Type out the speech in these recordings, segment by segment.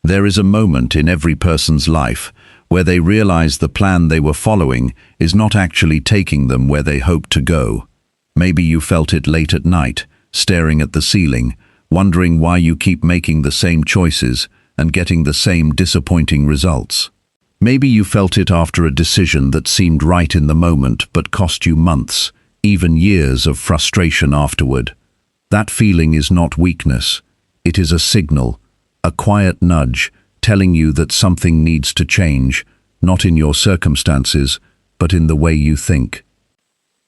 There is a moment in every person's life where they realize the plan they were following is not actually taking them where they hoped to go. Maybe you felt it late at night, staring at the ceiling, wondering why you keep making the same choices and getting the same disappointing results. Maybe you felt it after a decision that seemed right in the moment but cost you months, even years of frustration afterward. That feeling is not weakness. It is a signal, a quiet nudge telling you that something needs to change, not in your circumstances, but in the way you think.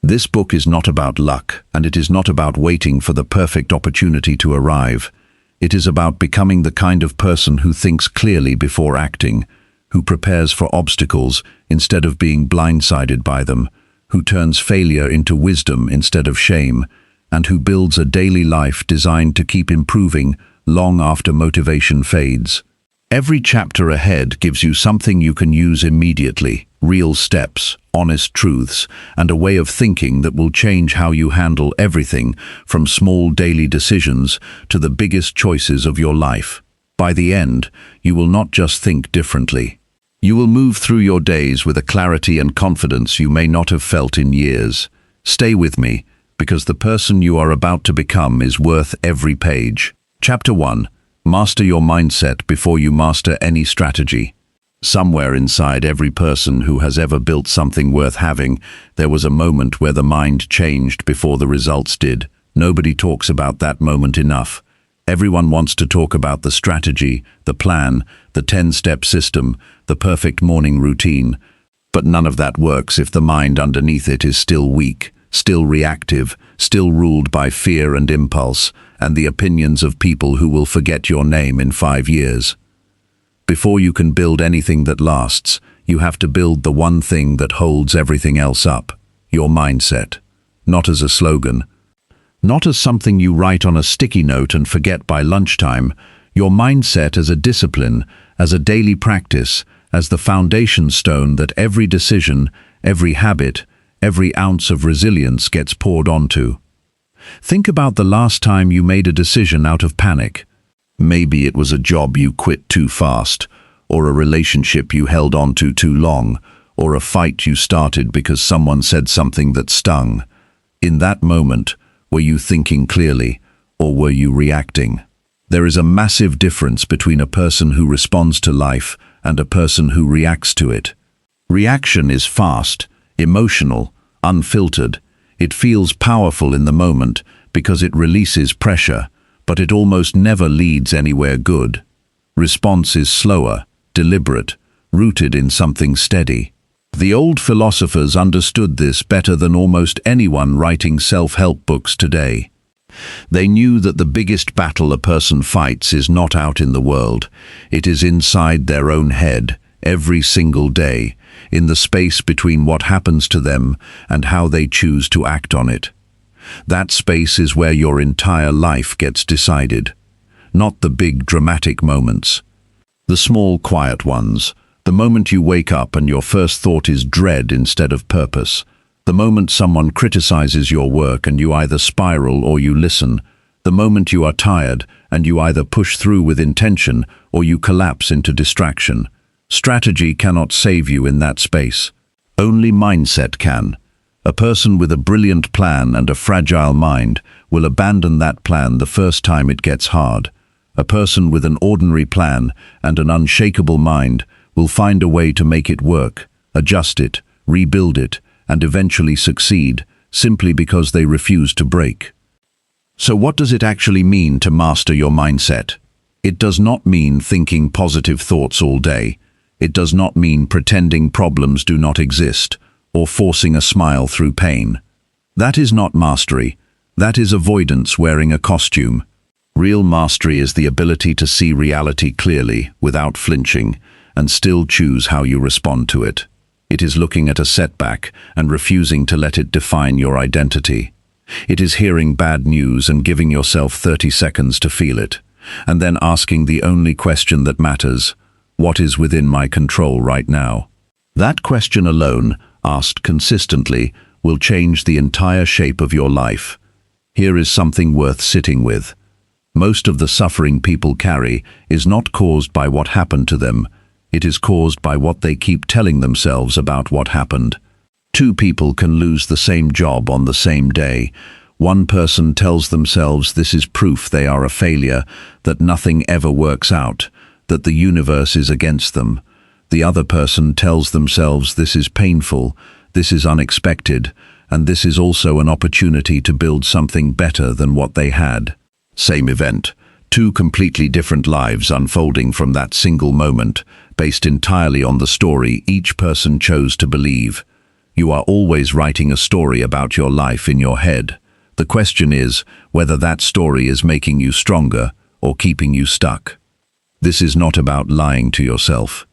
This book is not about luck, and it is not about waiting for the perfect opportunity to arrive. It is about becoming the kind of person who thinks clearly before acting, who prepares for obstacles instead of being blindsided by them, who turns failure into wisdom instead of shame, and who builds a daily life designed to keep improving long after motivation fades. Every chapter ahead gives you something you can use immediately, real steps, honest truths, and a way of thinking that will change how you handle everything from small daily decisions to the biggest choices of your life. By the end, you will not just think differently. You will move through your days with a clarity and confidence you may not have felt in years. Stay with me, because the person you are about to become is worth every page. Chapter 1. Master your mindset before you master any strategy. Somewhere inside every person who has ever built something worth having, there was a moment where the mind changed before the results did. Nobody talks about that moment enough. Everyone wants to talk about the strategy, the plan, the 10-step system, the perfect morning routine. But none of that works if the mind underneath it is still weak, still reactive, still ruled by fear and impulse, and the opinions of people who will forget your name in 5 years. Before you can build anything that lasts, you have to build the one thing that holds everything else up, your mindset. Not as a slogan, not as something you write on a sticky note and forget by lunchtime, your mindset as a discipline, as a daily practice, as the foundation stone that every decision, every habit, every ounce of resilience gets poured onto. Think about the last time you made a decision out of panic. Maybe it was a job you quit too fast, or a relationship you held on to too long, or a fight you started because someone said something that stung. In that moment, were you thinking clearly, or were you reacting? There is a massive difference between a person who responds to life and a person who reacts to it. Reaction is fast, emotional, unfiltered. It feels powerful in the moment because it releases pressure, but it almost never leads anywhere good. Response is slower, deliberate, rooted in something steady. The old philosophers understood this better than almost anyone writing self-help books today. They knew that the biggest battle a person fights is not out in the world. It is inside their own head, every single day, in the space between what happens to them and how they choose to act on it. That space is where your entire life gets decided. Not the big dramatic moments. The small quiet ones. The moment you wake up and your first thought is dread instead of purpose. The moment someone criticizes your work and you either spiral or you listen. The moment you are tired and you either push through with intention or you collapse into distraction. Strategy cannot save you in that space. Only mindset can. A person with a brilliant plan and a fragile mind will abandon that plan the first time it gets hard. A person with an ordinary plan and an unshakable mind will find a way to make it work, adjust it, rebuild it, and eventually succeed, simply because they refuse to break. So what does it actually mean to master your mindset? It does not mean thinking positive thoughts all day. It does not mean pretending problems do not exist, or forcing a smile through pain. That is not mastery. That is avoidance wearing a costume. Real mastery is the ability to see reality clearly, without flinching, and still choose how you respond to it. It is looking at a setback and refusing to let it define your identity. It is hearing bad news and giving yourself 30 seconds to feel it, and then asking the only question that matters: what is within my control right now? That question alone, asked consistently, will change the entire shape of your life. Here is something worth sitting with. Most of the suffering people carry is not caused by what happened to them. It is caused by what they keep telling themselves about what happened. Two people can lose the same job on the same day. One person tells themselves this is proof they are a failure, that nothing ever works out, that the universe is against them. The other person tells themselves this is painful, this is unexpected, and this is also an opportunity to build something better than what they had. Same event, two completely different lives unfolding from that single moment, based entirely on the story each person chose to believe. You are always writing a story about your life in your head. The question is whether that story is making you stronger or keeping you stuck. This is not about lying to yourself.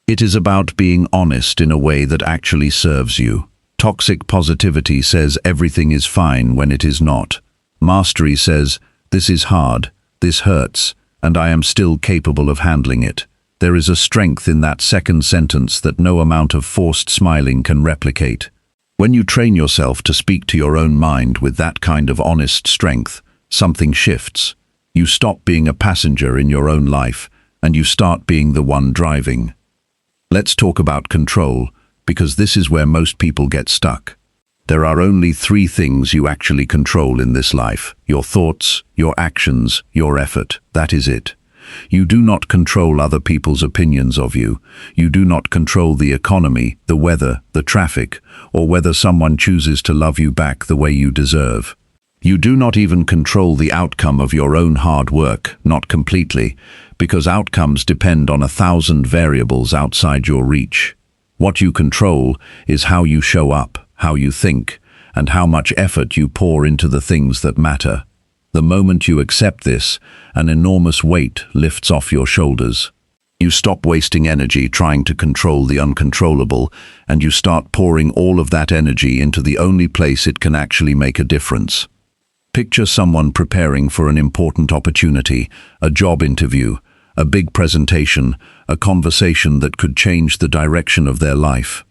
It is about being honest in a way that actually serves you. Toxic positivity says everything is fine when it is not. Mastery says, this is hard, this hurts, and I am still capable of handling it. There is a strength in that second sentence that no amount of forced smiling can replicate. When you train yourself to speak to your own mind with that kind of honest strength, something shifts. You stop being a passenger in your own life, and you start being the one driving. Let's talk about control, because this is where most people get stuck. There are only three things you actually control in this life: your thoughts, your actions, your effort. That is it. You do not control other people's opinions of you. You do not control the economy, the weather, the traffic, or whether someone chooses to love you back the way you deserve. You do not even control the outcome of your own hard work, not completely, because outcomes depend on 1,000 variables outside your reach. What you control is how you show up, how you think, and how much effort you pour into the things that matter. The moment you accept this, an enormous weight lifts off your shoulders. You stop wasting energy trying to control the uncontrollable, and you start pouring all of that energy into the only place it can actually make a difference. Picture someone preparing for an important opportunity, a job interview, a big presentation, a conversation that could change the direction of their life.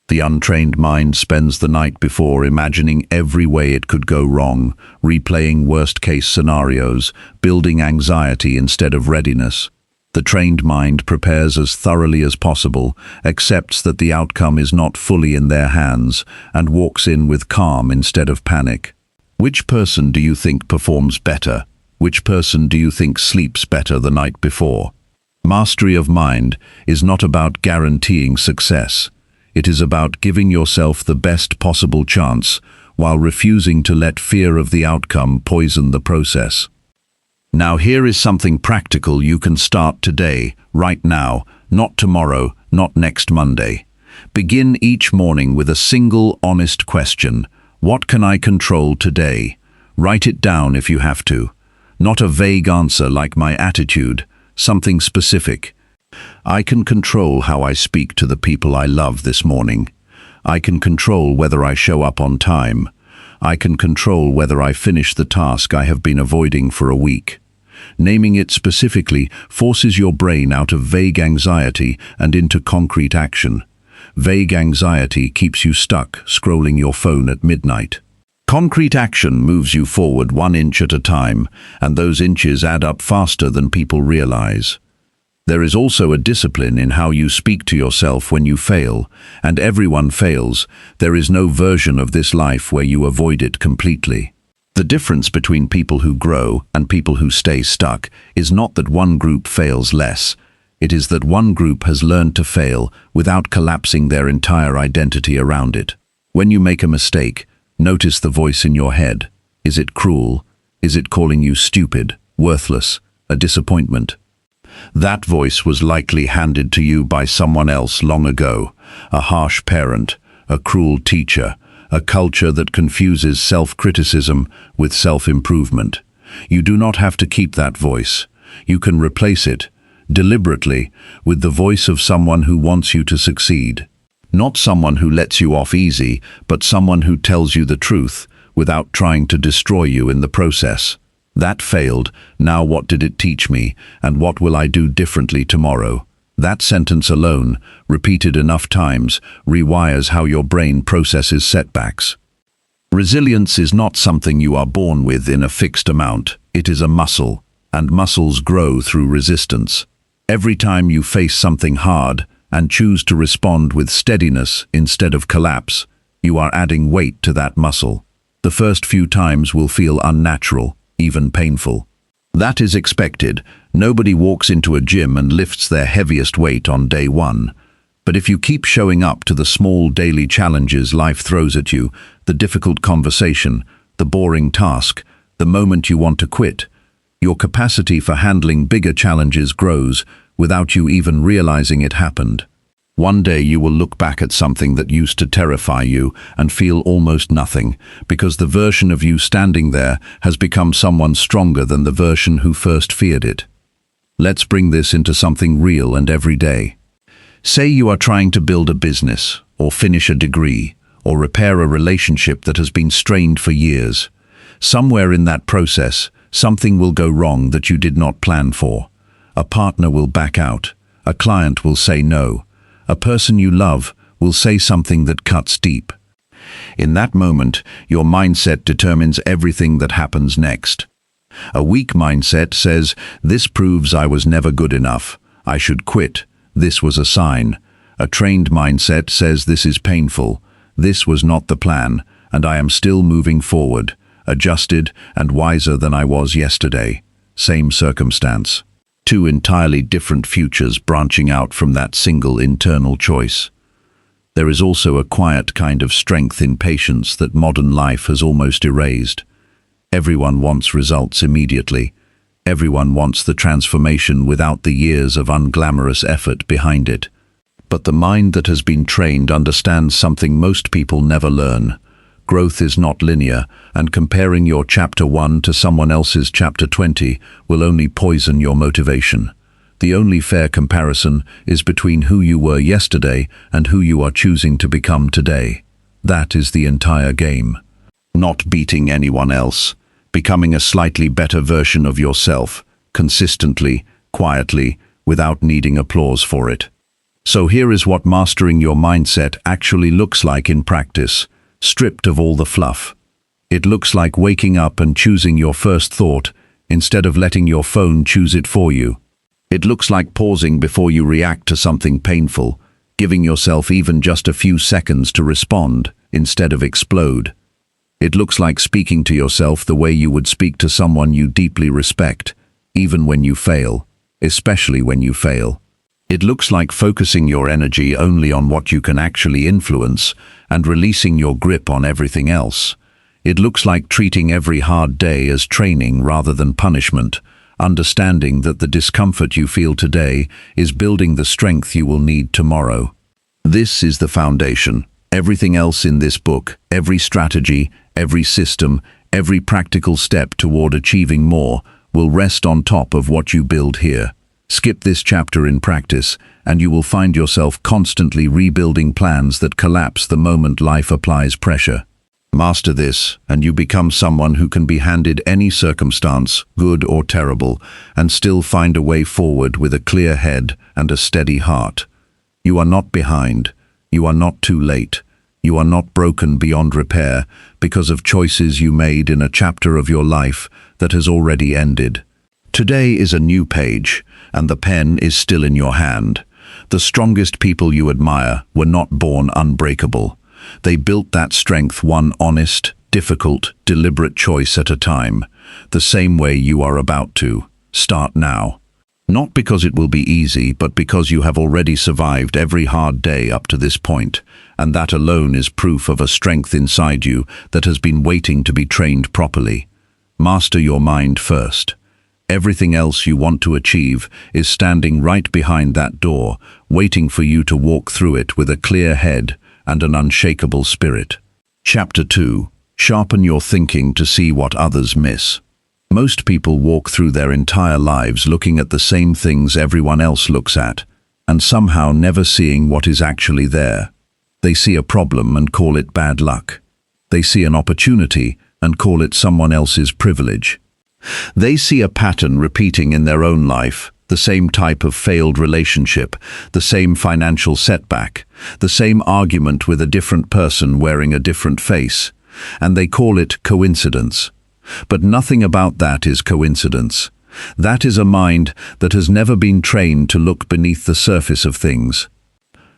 The untrained mind spends the night before imagining every way it could go wrong, replaying worst-case scenarios, building anxiety instead of readiness. The trained mind prepares as thoroughly as possible, accepts that the outcome is not fully in their hands, and walks in with calm instead of panic. Which person do you think performs better? Which person do you think sleeps better the night before? Mastery of mind is not about guaranteeing success. It is about giving yourself the best possible chance while refusing to let fear of the outcome poison the process. Now here is something practical you can start today, right now, not tomorrow, not next Monday. Begin each morning with a single honest question. What can I control today? Write it down if you have to. Not a vague answer like my attitude, something specific. I can control how I speak to the people I love this morning. I can control whether I show up on time. I can control whether I finish the task I have been avoiding for a week. Naming it specifically forces your brain out of vague anxiety and into concrete action. Vague anxiety keeps you stuck scrolling your phone at midnight. Concrete action moves you forward 1 inch at a time, and those inches add up faster than people realize. There is also a discipline in how you speak to yourself when you fail, and everyone fails. There is no version of this life where you avoid it completely. The difference between people who grow and people who stay stuck is not that one group fails less. It is that one group has learned to fail without collapsing their entire identity around it. When you make a mistake, notice the voice in your head. Is it cruel? Is it calling you stupid, worthless, a disappointment? That voice was likely handed to you by someone else long ago, a harsh parent, a cruel teacher, a culture that confuses self-criticism with self-improvement. You do not have to keep that voice. You can replace it, deliberately, with the voice of someone who wants you to succeed. Not someone who lets you off easy, but someone who tells you the truth without trying to destroy you in the process. That failed, now what did it teach me, and what will I do differently tomorrow? That sentence alone, repeated enough times, rewires how your brain processes setbacks. Resilience is not something you are born with in a fixed amount. It is a muscle, and muscles grow through resistance. Every time you face something hard and choose to respond with steadiness instead of collapse, you are adding weight to that muscle. The first few times will feel unnatural, even painful. That is expected. Nobody walks into a gym and lifts their heaviest weight on day one. But if you keep showing up to the small daily challenges life throws at you, the difficult conversation, the boring task, the moment you want to quit, your capacity for handling bigger challenges grows without you even realizing it happened. One day you will look back at something that used to terrify you and feel almost nothing, because the version of you standing there has become someone stronger than the version who first feared it. Let's bring this into something real and everyday. Say you are trying to build a business, or finish a degree, or repair a relationship that has been strained for years. Somewhere in that process, something will go wrong that you did not plan for. A partner will back out. A client will say no. A person you love will say something that cuts deep. In that moment, your mindset determines everything that happens next. A weak mindset says, "This proves I was never good enough. I should quit. This was a sign." A trained mindset says, "This is painful. This was not the plan, and I am still moving forward, adjusted and wiser than I was yesterday." Same circumstance. Two entirely different futures branching out from that single internal choice. There is also a quiet kind of strength in patience that modern life has almost erased. Everyone wants results immediately. Everyone wants the transformation without the years of unglamorous effort behind it. But the mind that has been trained understands something most people never learn. Growth is not linear, and comparing your chapter 1 to someone else's chapter 20 will only poison your motivation. The only fair comparison is between who you were yesterday and who you are choosing to become today. That is the entire game. Not beating anyone else, becoming a slightly better version of yourself, consistently, quietly, without needing applause for it. So here is what mastering your mindset actually looks like in practice. Stripped of all the fluff. It looks like waking up and choosing your first thought instead of letting your phone choose it for you. It looks like pausing before you react to something painful, giving yourself even just a few seconds to respond instead of explode. It looks like speaking to yourself the way you would speak to someone you deeply respect, even when you fail, especially when you fail. It looks like focusing your energy only on what you can actually influence and releasing your grip on everything else. It looks like treating every hard day as training rather than punishment, understanding that the discomfort you feel today is building the strength you will need tomorrow. This is the foundation. Everything else in this book, every strategy, every system, every practical step toward achieving more, will rest on top of what you build here. Skip this chapter in practice, and you will find yourself constantly rebuilding plans that collapse the moment life applies pressure. Master this, and you become someone who can be handed any circumstance, good or terrible, and still find a way forward with a clear head and a steady heart. You are not behind. You are not too late. You are not broken beyond repair because of choices you made in a chapter of your life that has already ended. Today is a new page, and the pen is still in your hand. The strongest people you admire were not born unbreakable. They built that strength one honest, difficult, deliberate choice at a time, the same way you are about to. Start now. Not because it will be easy, but because you have already survived every hard day up to this point, and that alone is proof of a strength inside you that has been waiting to be trained properly. Master your mind first. Everything else you want to achieve is standing right behind that door, waiting for you to walk through it with a clear head and an unshakable spirit. Chapter 2. Sharpen your thinking to see what others miss. Most people walk through their entire lives looking at the same things everyone else looks at, and somehow never seeing what is actually there. They see a problem and call it bad luck. They see an opportunity and call it someone else's privilege. They see a pattern repeating in their own life, the same type of failed relationship, the same financial setback, the same argument with a different person wearing a different face, and they call it coincidence. But nothing about that is coincidence. That is a mind that has never been trained to look beneath the surface of things.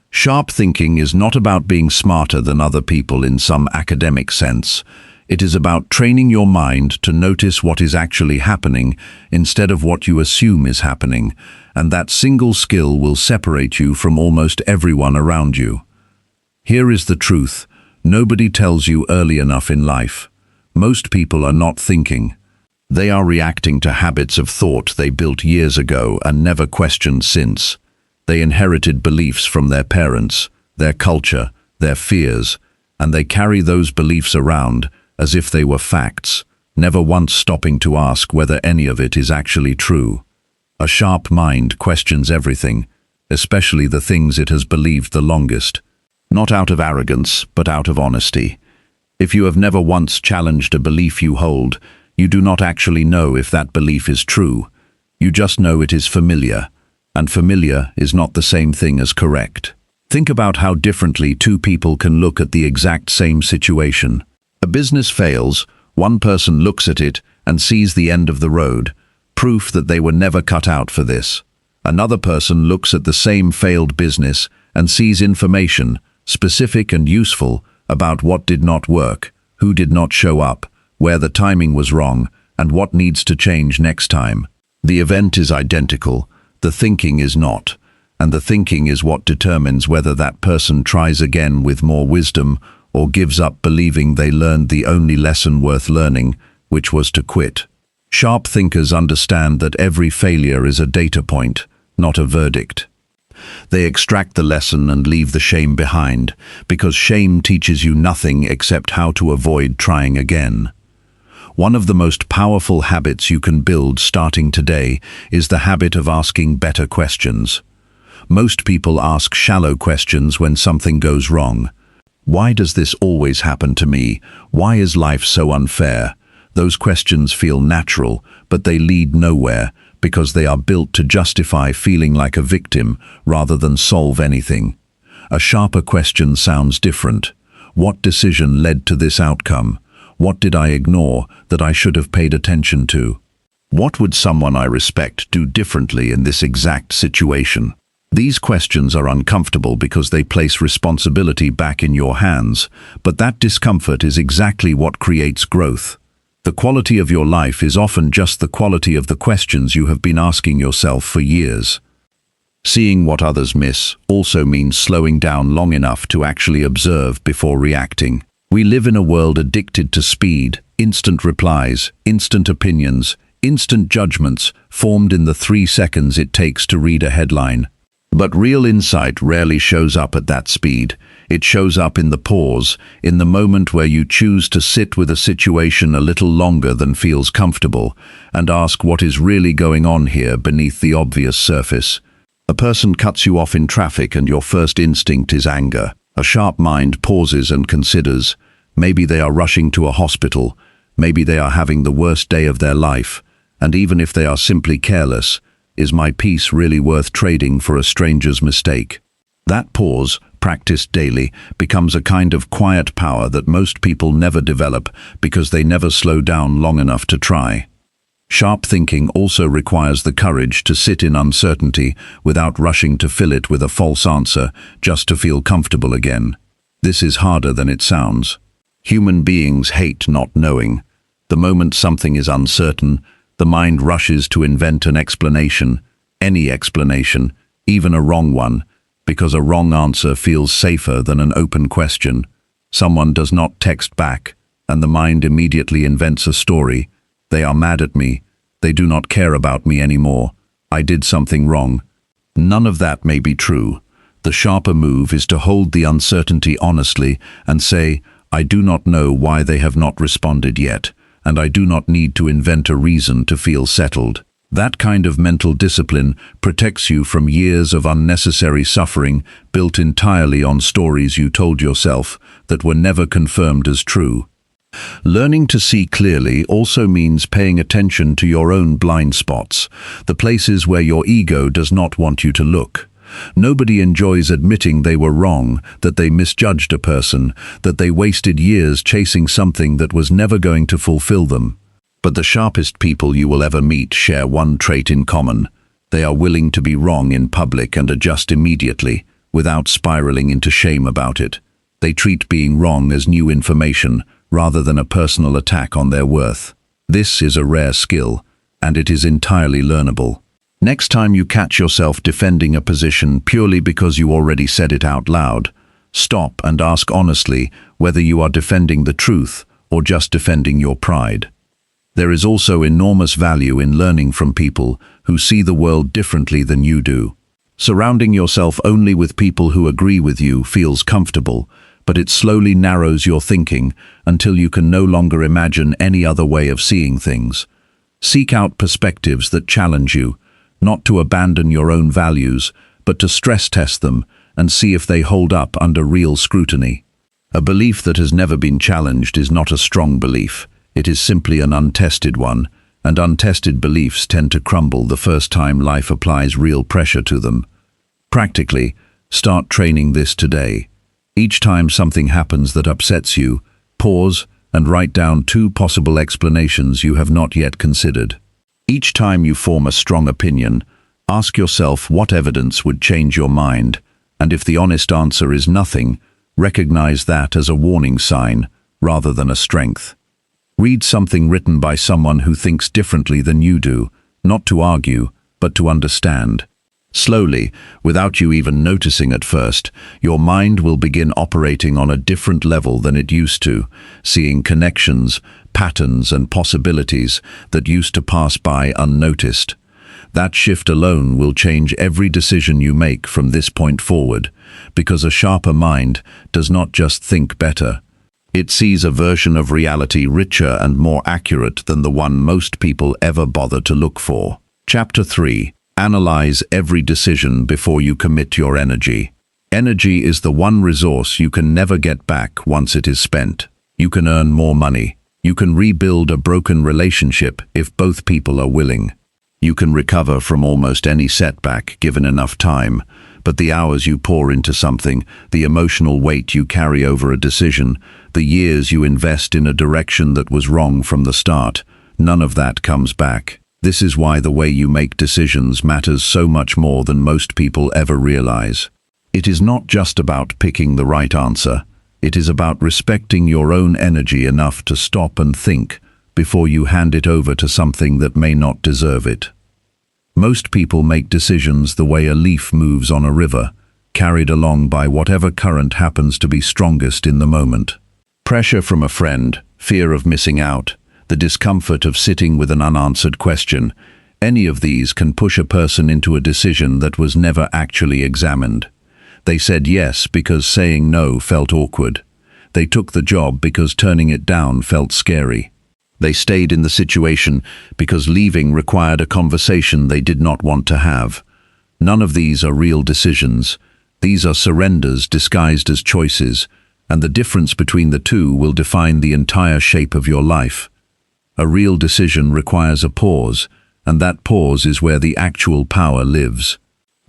Sharp thinking is not about being smarter than other people in some academic sense. It is about training your mind to notice what is actually happening instead of what you assume is happening, and that single skill will separate you from almost everyone around you. Here is the truth. Nobody tells you early enough in life. Most people are not thinking. They are reacting to habits of thought they built years ago and never questioned since. They inherited beliefs from their parents, their culture, their fears, and they carry those beliefs around as if they were facts, never once stopping to ask whether any of it is actually true. A sharp mind questions everything, especially the things it has believed the longest, not out of arrogance, but out of honesty. If you have never once challenged a belief you hold, you do not actually know if that belief is true. You just know it is familiar, and familiar is not the same thing as correct. Think about how differently two people can look at the exact same situation. A business fails, one person looks at it and sees the end of the road, proof that they were never cut out for this. Another person looks at the same failed business and sees information, specific and useful, about what did not work, who did not show up, where the timing was wrong, and what needs to change next time. The event is identical, the thinking is not, and the thinking is what determines whether that person tries again with more wisdom or gives up believing they learned the only lesson worth learning, which was to quit. Sharp thinkers understand that every failure is a data point, not a verdict. They extract the lesson and leave the shame behind, because shame teaches you nothing except how to avoid trying again. One of the most powerful habits you can build starting today is the habit of asking better questions. Most people ask shallow questions when something goes wrong. Why does this always happen to me? Why is life so unfair? Those questions feel natural, but they lead nowhere because they are built to justify feeling like a victim rather than solve anything. A sharper question sounds different. What decision led to this outcome? What did I ignore that I should have paid attention to? What would someone I respect do differently in this exact situation? These questions are uncomfortable because they place responsibility back in your hands, but that discomfort is exactly what creates growth. The quality of your life is often just the quality of the questions you have been asking yourself for years. Seeing what others miss also means slowing down long enough to actually observe before reacting. We live in a world addicted to speed, instant replies, instant opinions, instant judgments formed in the 3 seconds it takes to read a headline. But real insight rarely shows up at that speed. It shows up in the pause, in the moment where you choose to sit with a situation a little longer than feels comfortable, and ask what is really going on here beneath the obvious surface. A person cuts you off in traffic and your first instinct is anger. A sharp mind pauses and considers, maybe they are rushing to a hospital, maybe they are having the worst day of their life, and even if they are simply careless, is my peace really worth trading for a stranger's mistake? That pause, practiced daily, becomes a kind of quiet power that most people never develop because they never slow down long enough to try. Sharp thinking also requires the courage to sit in uncertainty without rushing to fill it with a false answer just to feel comfortable again. This is harder than it sounds. Human beings hate not knowing. The moment something is uncertain, the mind rushes to invent an explanation, any explanation, even a wrong one, because a wrong answer feels safer than an open question. Someone does not text back, and the mind immediately invents a story. They are mad at me. They do not care about me anymore. I did something wrong. None of that may be true. The sharper move is to hold the uncertainty honestly and say, I do not know why they have not responded yet, and I do not need to invent a reason to feel settled. That kind of mental discipline protects you from years of unnecessary suffering built entirely on stories you told yourself that were never confirmed as true. Learning to see clearly also means paying attention to your own blind spots, the places where your ego does not want you to look. Nobody enjoys admitting they were wrong, that they misjudged a person, that they wasted years chasing something that was never going to fulfill them. But the sharpest people you will ever meet share one trait in common. They are willing to be wrong in public and adjust immediately, without spiraling into shame about it. They treat being wrong as new information, rather than a personal attack on their worth. This is a rare skill, and it is entirely learnable. Next time you catch yourself defending a position purely because you already said it out loud, stop and ask honestly whether you are defending the truth or just defending your pride. There is also enormous value in learning from people who see the world differently than you do. Surrounding yourself only with people who agree with you feels comfortable, but it slowly narrows your thinking until you can no longer imagine any other way of seeing things. Seek out perspectives that challenge you, not to abandon your own values, but to stress test them and see if they hold up under real scrutiny. A belief that has never been challenged is not a strong belief. It is simply an untested one, and untested beliefs tend to crumble the first time life applies real pressure to them. Practically, start training this today. Each time something happens that upsets you, pause and write down 2 possible explanations you have not yet considered. Each time you form a strong opinion, ask yourself what evidence would change your mind, and if the honest answer is nothing, recognize that as a warning sign rather than a strength. Read something written by someone who thinks differently than you do, not to argue, but to understand. Slowly, without you even noticing at first, your mind will begin operating on a different level than it used to, seeing connections, patterns, and possibilities that used to pass by unnoticed. That shift alone will change every decision you make from this point forward, because a sharper mind does not just think better. It sees a version of reality richer and more accurate than the one most people ever bother to look for. Chapter 3. Analyze every decision before you commit your energy. Energy is the one resource you can never get back once it is spent. You can earn more money. You can rebuild a broken relationship if both people are willing. You can recover from almost any setback given enough time, but the hours you pour into something, the emotional weight you carry over a decision, the years you invest in a direction that was wrong from the start, none of that comes back. This is why the way you make decisions matters so much more than most people ever realize. It is not just about picking the right answer. It is about respecting your own energy enough to stop and think before you hand it over to something that may not deserve it. Most people make decisions the way a leaf moves on a river, carried along by whatever current happens to be strongest in the moment. Pressure from a friend, fear of missing out, the discomfort of sitting with an unanswered question, any of these can push a person into a decision that was never actually examined. They said yes because saying no felt awkward. They took the job because turning it down felt scary. They stayed in the situation because leaving required a conversation they did not want to have. None of these are real decisions. These are surrenders disguised as choices, and the difference between the two will define the entire shape of your life. A real decision requires a pause, and that pause is where the actual power lives.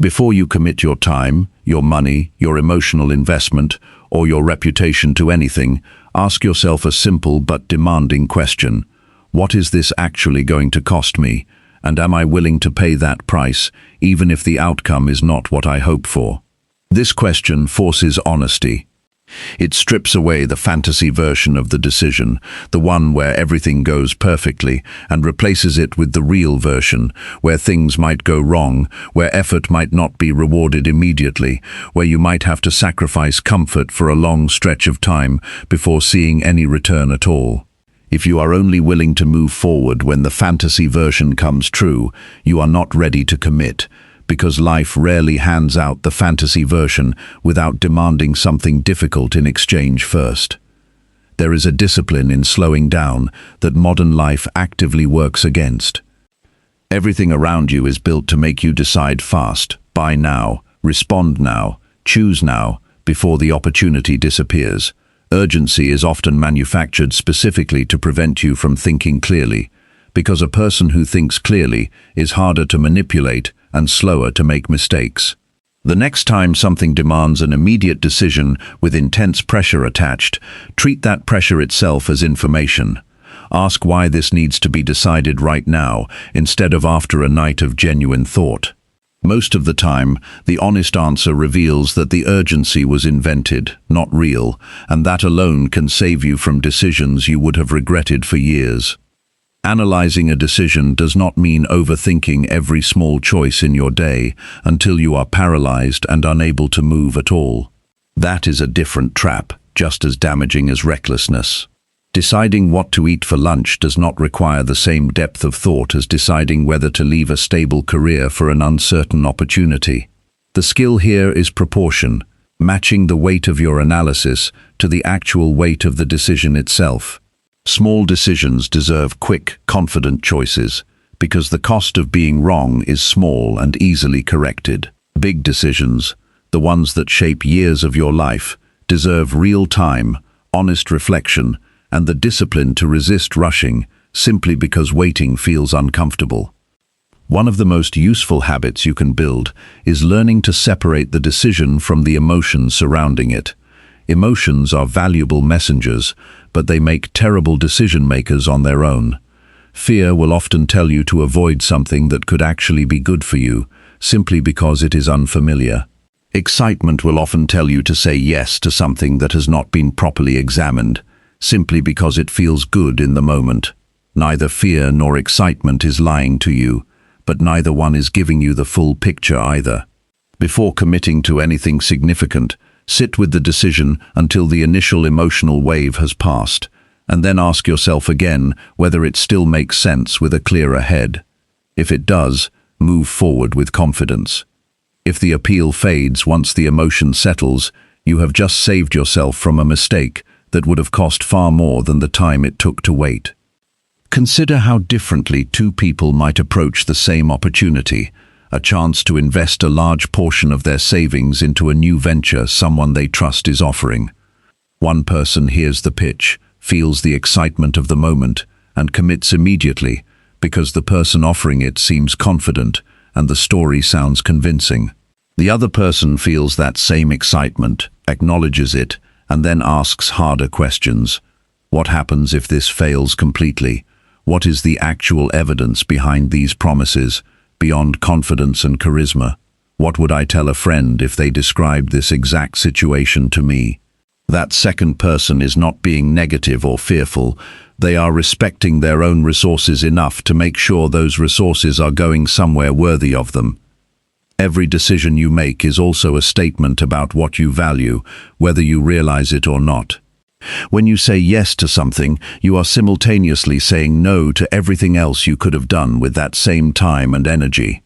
Before you commit your time, your money, your emotional investment, or your reputation to anything, ask yourself a simple but demanding question. What is this actually going to cost me? And am I willing to pay that price, even if the outcome is not what I hope for? This question forces honesty. It strips away the fantasy version of the decision, the one where everything goes perfectly, and replaces it with the real version, where things might go wrong, where effort might not be rewarded immediately, where you might have to sacrifice comfort for a long stretch of time before seeing any return at all. If you are only willing to move forward when the fantasy version comes true, you are not ready to commit, because life rarely hands out the fantasy version without demanding something difficult in exchange first. There is a discipline in slowing down that modern life actively works against. Everything around you is built to make you decide fast, buy now, respond now, choose now, before the opportunity disappears. Urgency is often manufactured specifically to prevent you from thinking clearly, because a person who thinks clearly is harder to manipulate and slower to make mistakes. The next time something demands an immediate decision with intense pressure attached, treat that pressure itself as information. Ask why this needs to be decided right now, instead of after a night of genuine thought. Most of the time, the honest answer reveals that the urgency was invented, not real, and that alone can save you from decisions you would have regretted for years. Analyzing a decision does not mean overthinking every small choice in your day until you are paralyzed and unable to move at all. That is a different trap, just as damaging as recklessness. Deciding what to eat for lunch does not require the same depth of thought as deciding whether to leave a stable career for an uncertain opportunity. The skill here is proportion, matching the weight of your analysis to the actual weight of the decision itself. Small decisions deserve quick, confident choices, because the cost of being wrong is small and easily corrected. Big decisions, the ones that shape years of your life, deserve real time, honest reflection, and the discipline to resist rushing simply because waiting feels uncomfortable. One of the most useful habits you can build is learning to separate the decision from the emotions surrounding it. Emotions are valuable messengers, but they make terrible decision makers on their own. Fear will often tell you to avoid something that could actually be good for you, simply because it is unfamiliar. Excitement will often tell you to say yes to something that has not been properly examined, simply because it feels good in the moment. Neither fear nor excitement is lying to you, but neither one is giving you the full picture either. Before committing to anything significant, sit with the decision until the initial emotional wave has passed, and then ask yourself again whether it still makes sense with a clearer head. If it does, move forward with confidence. If the appeal fades once the emotion settles, you have just saved yourself from a mistake that would have cost far more than the time it took to wait. Consider how differently two people might approach the same opportunity, a chance to invest a large portion of their savings into a new venture someone they trust is offering. One person hears the pitch, feels the excitement of the moment, and commits immediately because the person offering it seems confident and the story sounds convincing. The other person feels that same excitement, acknowledges it, and then asks harder questions. What happens if this fails completely? What is the actual evidence behind these promises, beyond confidence and charisma? What would I tell a friend if they described this exact situation to me? That second person is not being negative or fearful. They are respecting their own resources enough to make sure those resources are going somewhere worthy of them. Every decision you make is also a statement about what you value, whether you realize it or not. When you say yes to something, you are simultaneously saying no to everything else you could have done with that same time and energy.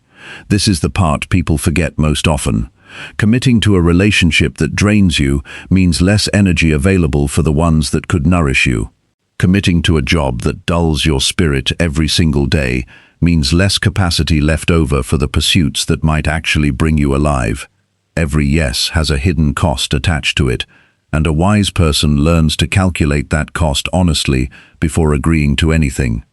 This is the part people forget most often. Committing to a relationship that drains you means less energy available for the ones that could nourish you. Committing to a job that dulls your spirit every single day means less capacity left over for the pursuits that might actually bring you alive. Every yes has a hidden cost attached to it, and a wise person learns to calculate that cost honestly before agreeing to anything.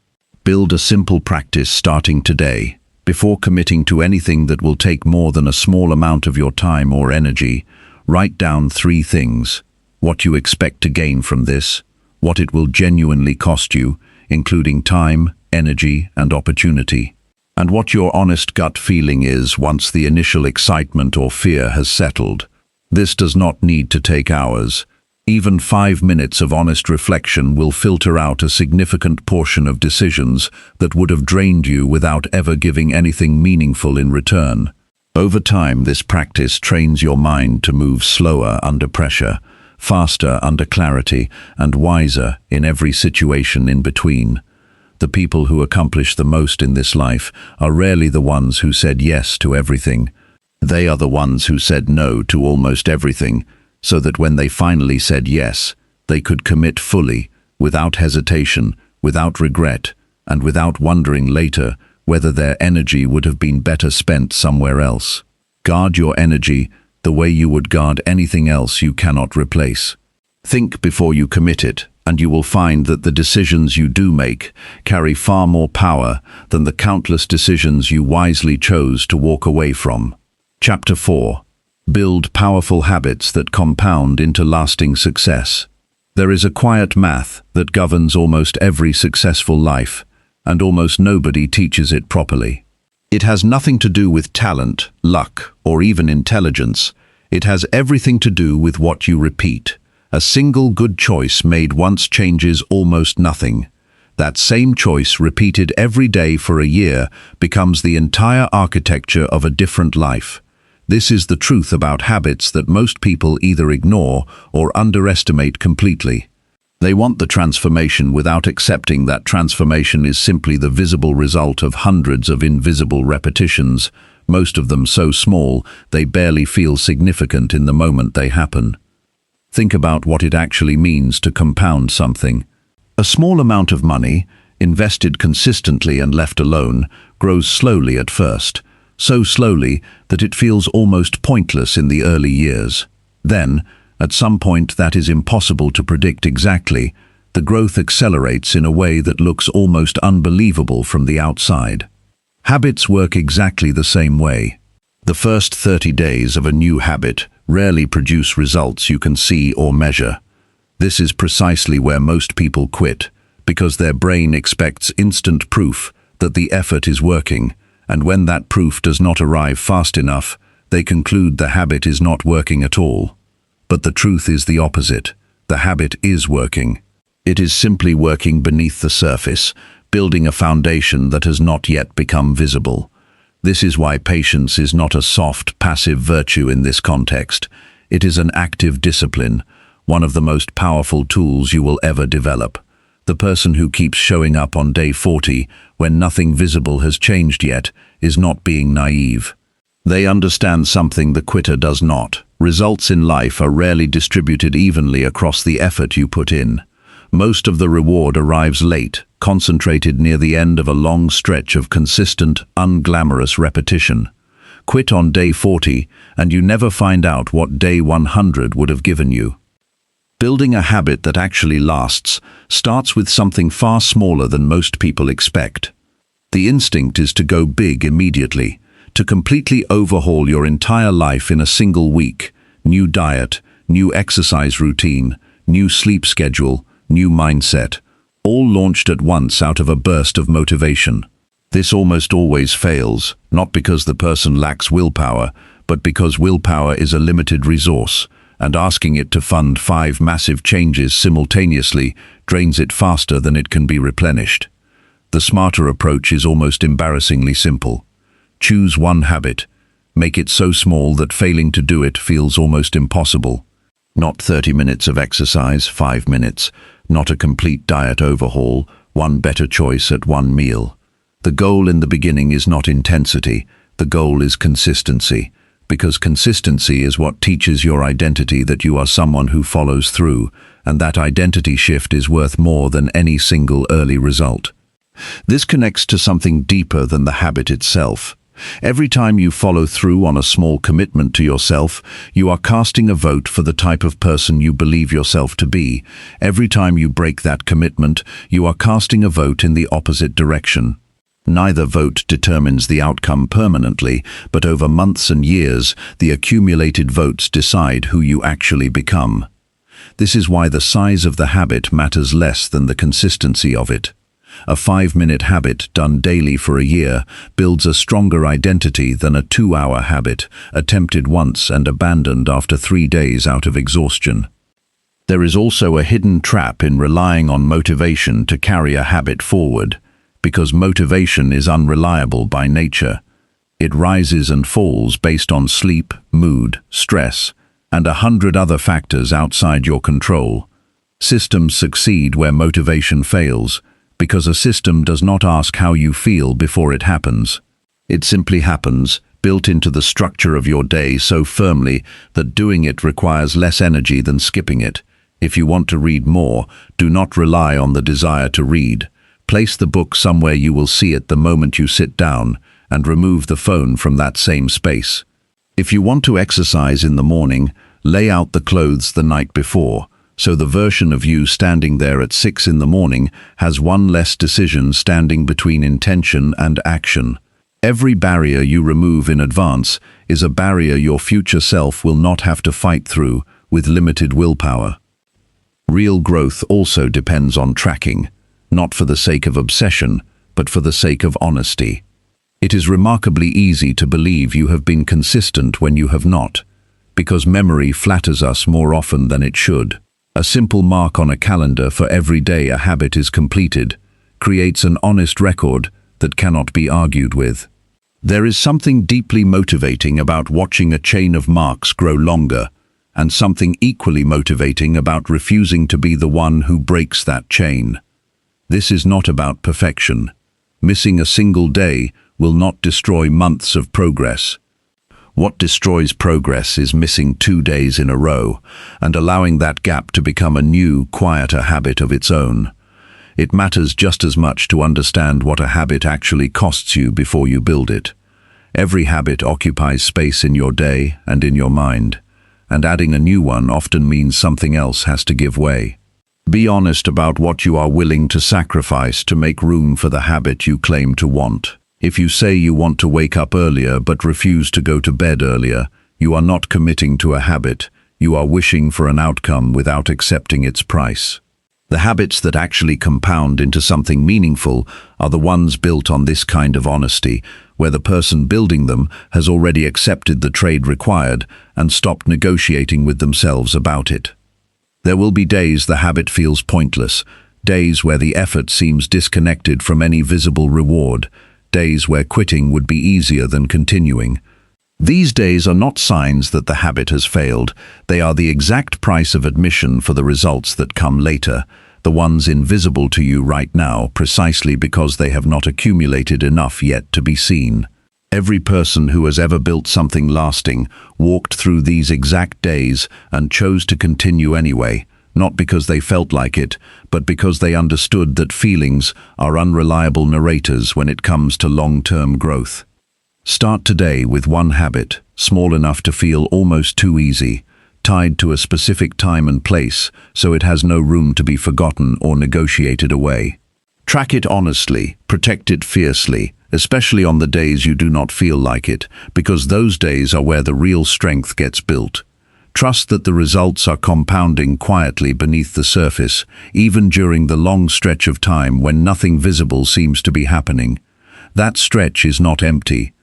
Build a simple practice starting today. Before committing to anything that will take more than a small amount of your time or energy, write down 3 things: what you expect to gain from this, what it will genuinely cost you, including time, energy, and opportunity, and what your honest gut feeling is once the initial excitement or fear has settled. This does not need to take hours. Even 5 minutes of honest reflection will filter out a significant portion of decisions that would have drained you without ever giving anything meaningful in return. Over time, this practice trains your mind to move slower under pressure, faster under clarity, and wiser in every situation in between. The people who accomplish the most in this life are rarely the ones who said yes to everything. They are the ones who said no to almost everything, so that when they finally said yes, they could commit fully, without hesitation, without regret, and without wondering later whether their energy would have been better spent somewhere else. Guard your energy the way you would guard anything else you cannot replace. Think before you commit it, and you will find that the decisions you do make carry far more power than the countless decisions you wisely chose to walk away from. Chapter 4. Build powerful habits that compound into lasting success. There is a quiet math that governs almost every successful life, and almost nobody teaches it properly. It has nothing to do with talent, luck, or even intelligence. It has everything to do with what you repeat. A single good choice made once changes almost nothing. That same choice repeated every day for a year becomes the entire architecture of a different life. This is the truth about habits that most people either ignore or underestimate completely. They want the transformation without accepting that transformation is simply the visible result of hundreds of invisible repetitions, most of them so small they barely feel significant in the moment they happen. Think about what it actually means to compound something. A small amount of money, invested consistently and left alone, grows slowly at first, so slowly that it feels almost pointless in the early years. Then, at some point that is impossible to predict exactly, the growth accelerates in a way that looks almost unbelievable from the outside. Habits work exactly the same way. The first 30 days of a new habit rarely produce results you can see or measure. This is precisely where most people quit, because their brain expects instant proof that the effort is working, and when that proof does not arrive fast enough, they conclude the habit is not working at all. But the truth is the opposite. The habit is working. It is simply working beneath the surface, building a foundation that has not yet become visible. This is why patience is not a soft, passive virtue in this context. It is an active discipline, one of the most powerful tools you will ever develop. The person who keeps showing up on day 40 when nothing visible has changed yet is not being naive. They understand something the quitter does not. Results in life are rarely distributed evenly across the effort you put in. Most of the reward arrives late, concentrated near the end of a long stretch of consistent, unglamorous repetition. Quit on day 40 and you never find out what day 100 would have given you. Building a habit that actually lasts starts with something far smaller than most people expect. The instinct is to go big immediately, to completely overhaul your entire life in a single week. New diet, new exercise routine, new sleep schedule, new mindset, all launched at once out of a burst of motivation. This almost always fails, not because the person lacks willpower, but because willpower is a limited resource, and asking it to fund 5 massive changes simultaneously drains it faster than it can be replenished. The smarter approach is almost embarrassingly simple. Choose one habit. Make it so small that failing to do it feels almost impossible. Not 30 minutes of exercise, 5 minutes. Not a complete diet overhaul, one better choice at one meal. The goal in the beginning is not intensity. The goal is consistency. Because consistency is what teaches your identity that you are someone who follows through, and that identity shift is worth more than any single early result. This connects to something deeper than the habit itself. Every time you follow through on a small commitment to yourself, you are casting a vote for the type of person you believe yourself to be. Every time you break that commitment, you are casting a vote in the opposite direction. Neither vote determines the outcome permanently, but over months and years, the accumulated votes decide who you actually become. This is why the size of the habit matters less than the consistency of it. A 5-minute habit done daily for a year builds a stronger identity than a 2-hour habit, attempted once and abandoned after 3 days out of exhaustion. There is also a hidden trap in relying on motivation to carry a habit forward, because motivation is unreliable by nature. It rises and falls based on sleep, mood, stress, and 100 other factors outside your control. Systems succeed where motivation fails, because a system does not ask how you feel before it happens. It simply happens, built into the structure of your day so firmly that doing it requires less energy than skipping it. If you want to read more, do not rely on the desire to read. Place the book somewhere you will see it the moment you sit down, and remove the phone from that same space. If you want to exercise in the morning, lay out the clothes the night before, so the version of you standing there at 6 in the morning has one less decision standing between intention and action. Every barrier you remove in advance is a barrier your future self will not have to fight through with limited willpower. Real growth also depends on tracking, not for the sake of obsession, but for the sake of honesty. It is remarkably easy to believe you have been consistent when you have not, because memory flatters us more often than it should. A simple mark on a calendar for every day a habit is completed creates an honest record that cannot be argued with. There is something deeply motivating about watching a chain of marks grow longer, and something equally motivating about refusing to be the one who breaks that chain. This is not about perfection. Missing a single day will not destroy months of progress. What destroys progress is missing 2 days in a row and allowing that gap to become a new, quieter habit of its own. It matters just as much to understand what a habit actually costs you before you build it. Every habit occupies space in your day and in your mind, and adding a new one often means something else has to give way. Be honest about what you are willing to sacrifice to make room for the habit you claim to want. If you say you want to wake up earlier but refuse to go to bed earlier, you are not committing to a habit, you are wishing for an outcome without accepting its price. The habits that actually compound into something meaningful are the ones built on this kind of honesty, where the person building them has already accepted the trade required and stopped negotiating with themselves about it. There will be days the habit feels pointless, days where the effort seems disconnected from any visible reward, days where quitting would be easier than continuing. These days are not signs that the habit has failed. They are the exact price of admission for the results that come later, the ones invisible to you right now precisely because they have not accumulated enough yet to be seen. Every person who has ever built something lasting walked through these exact days and chose to continue anyway, not because they felt like it, but because they understood that feelings are unreliable narrators when it comes to long-term growth. Start today with one habit, small enough to feel almost too easy, tied to a specific time and place so it has no room to be forgotten or negotiated away. Track it honestly, protect it fiercely, especially on the days you do not feel like it, because those days are where the real strength gets built. Trust that the results are compounding quietly beneath the surface, even during the long stretch of time when nothing visible seems to be happening. That stretch is not empty.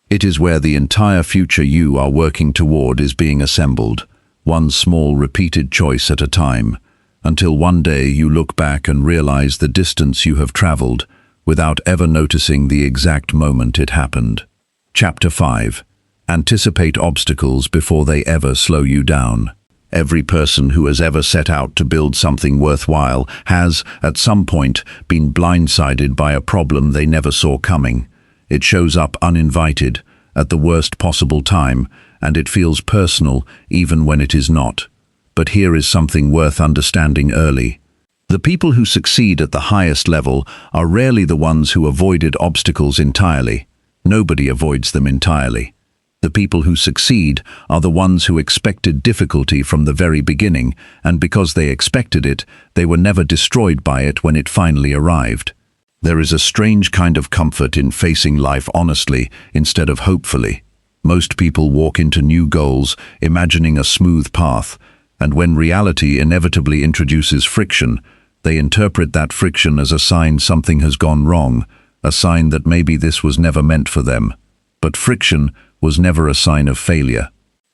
It is where the entire future you are working toward is being assembled, one small repeated choice at a time, until one day you look back and realize the distance you have traveled without ever noticing the exact moment it happened. Chapter 5. Anticipate obstacles before they ever slow you down. Every person who has ever set out to build something worthwhile has, at some point, been blindsided by a problem they never saw coming. It shows up uninvited, at the worst possible time, and it feels personal even when it is not. But here is something worth understanding early. The people who succeed at the highest level are rarely the ones who avoided obstacles entirely. Nobody avoids them entirely. The people who succeed are the ones who expected difficulty from the very beginning, and because they expected it, they were never destroyed by it when it finally arrived. There is a strange kind of comfort in facing life honestly instead of hopefully. Most people walk into new goals imagining a smooth path, and when reality inevitably introduces friction, they interpret that friction as a sign something has gone wrong, a sign that maybe this was never meant for them. But friction was never a sign of failure.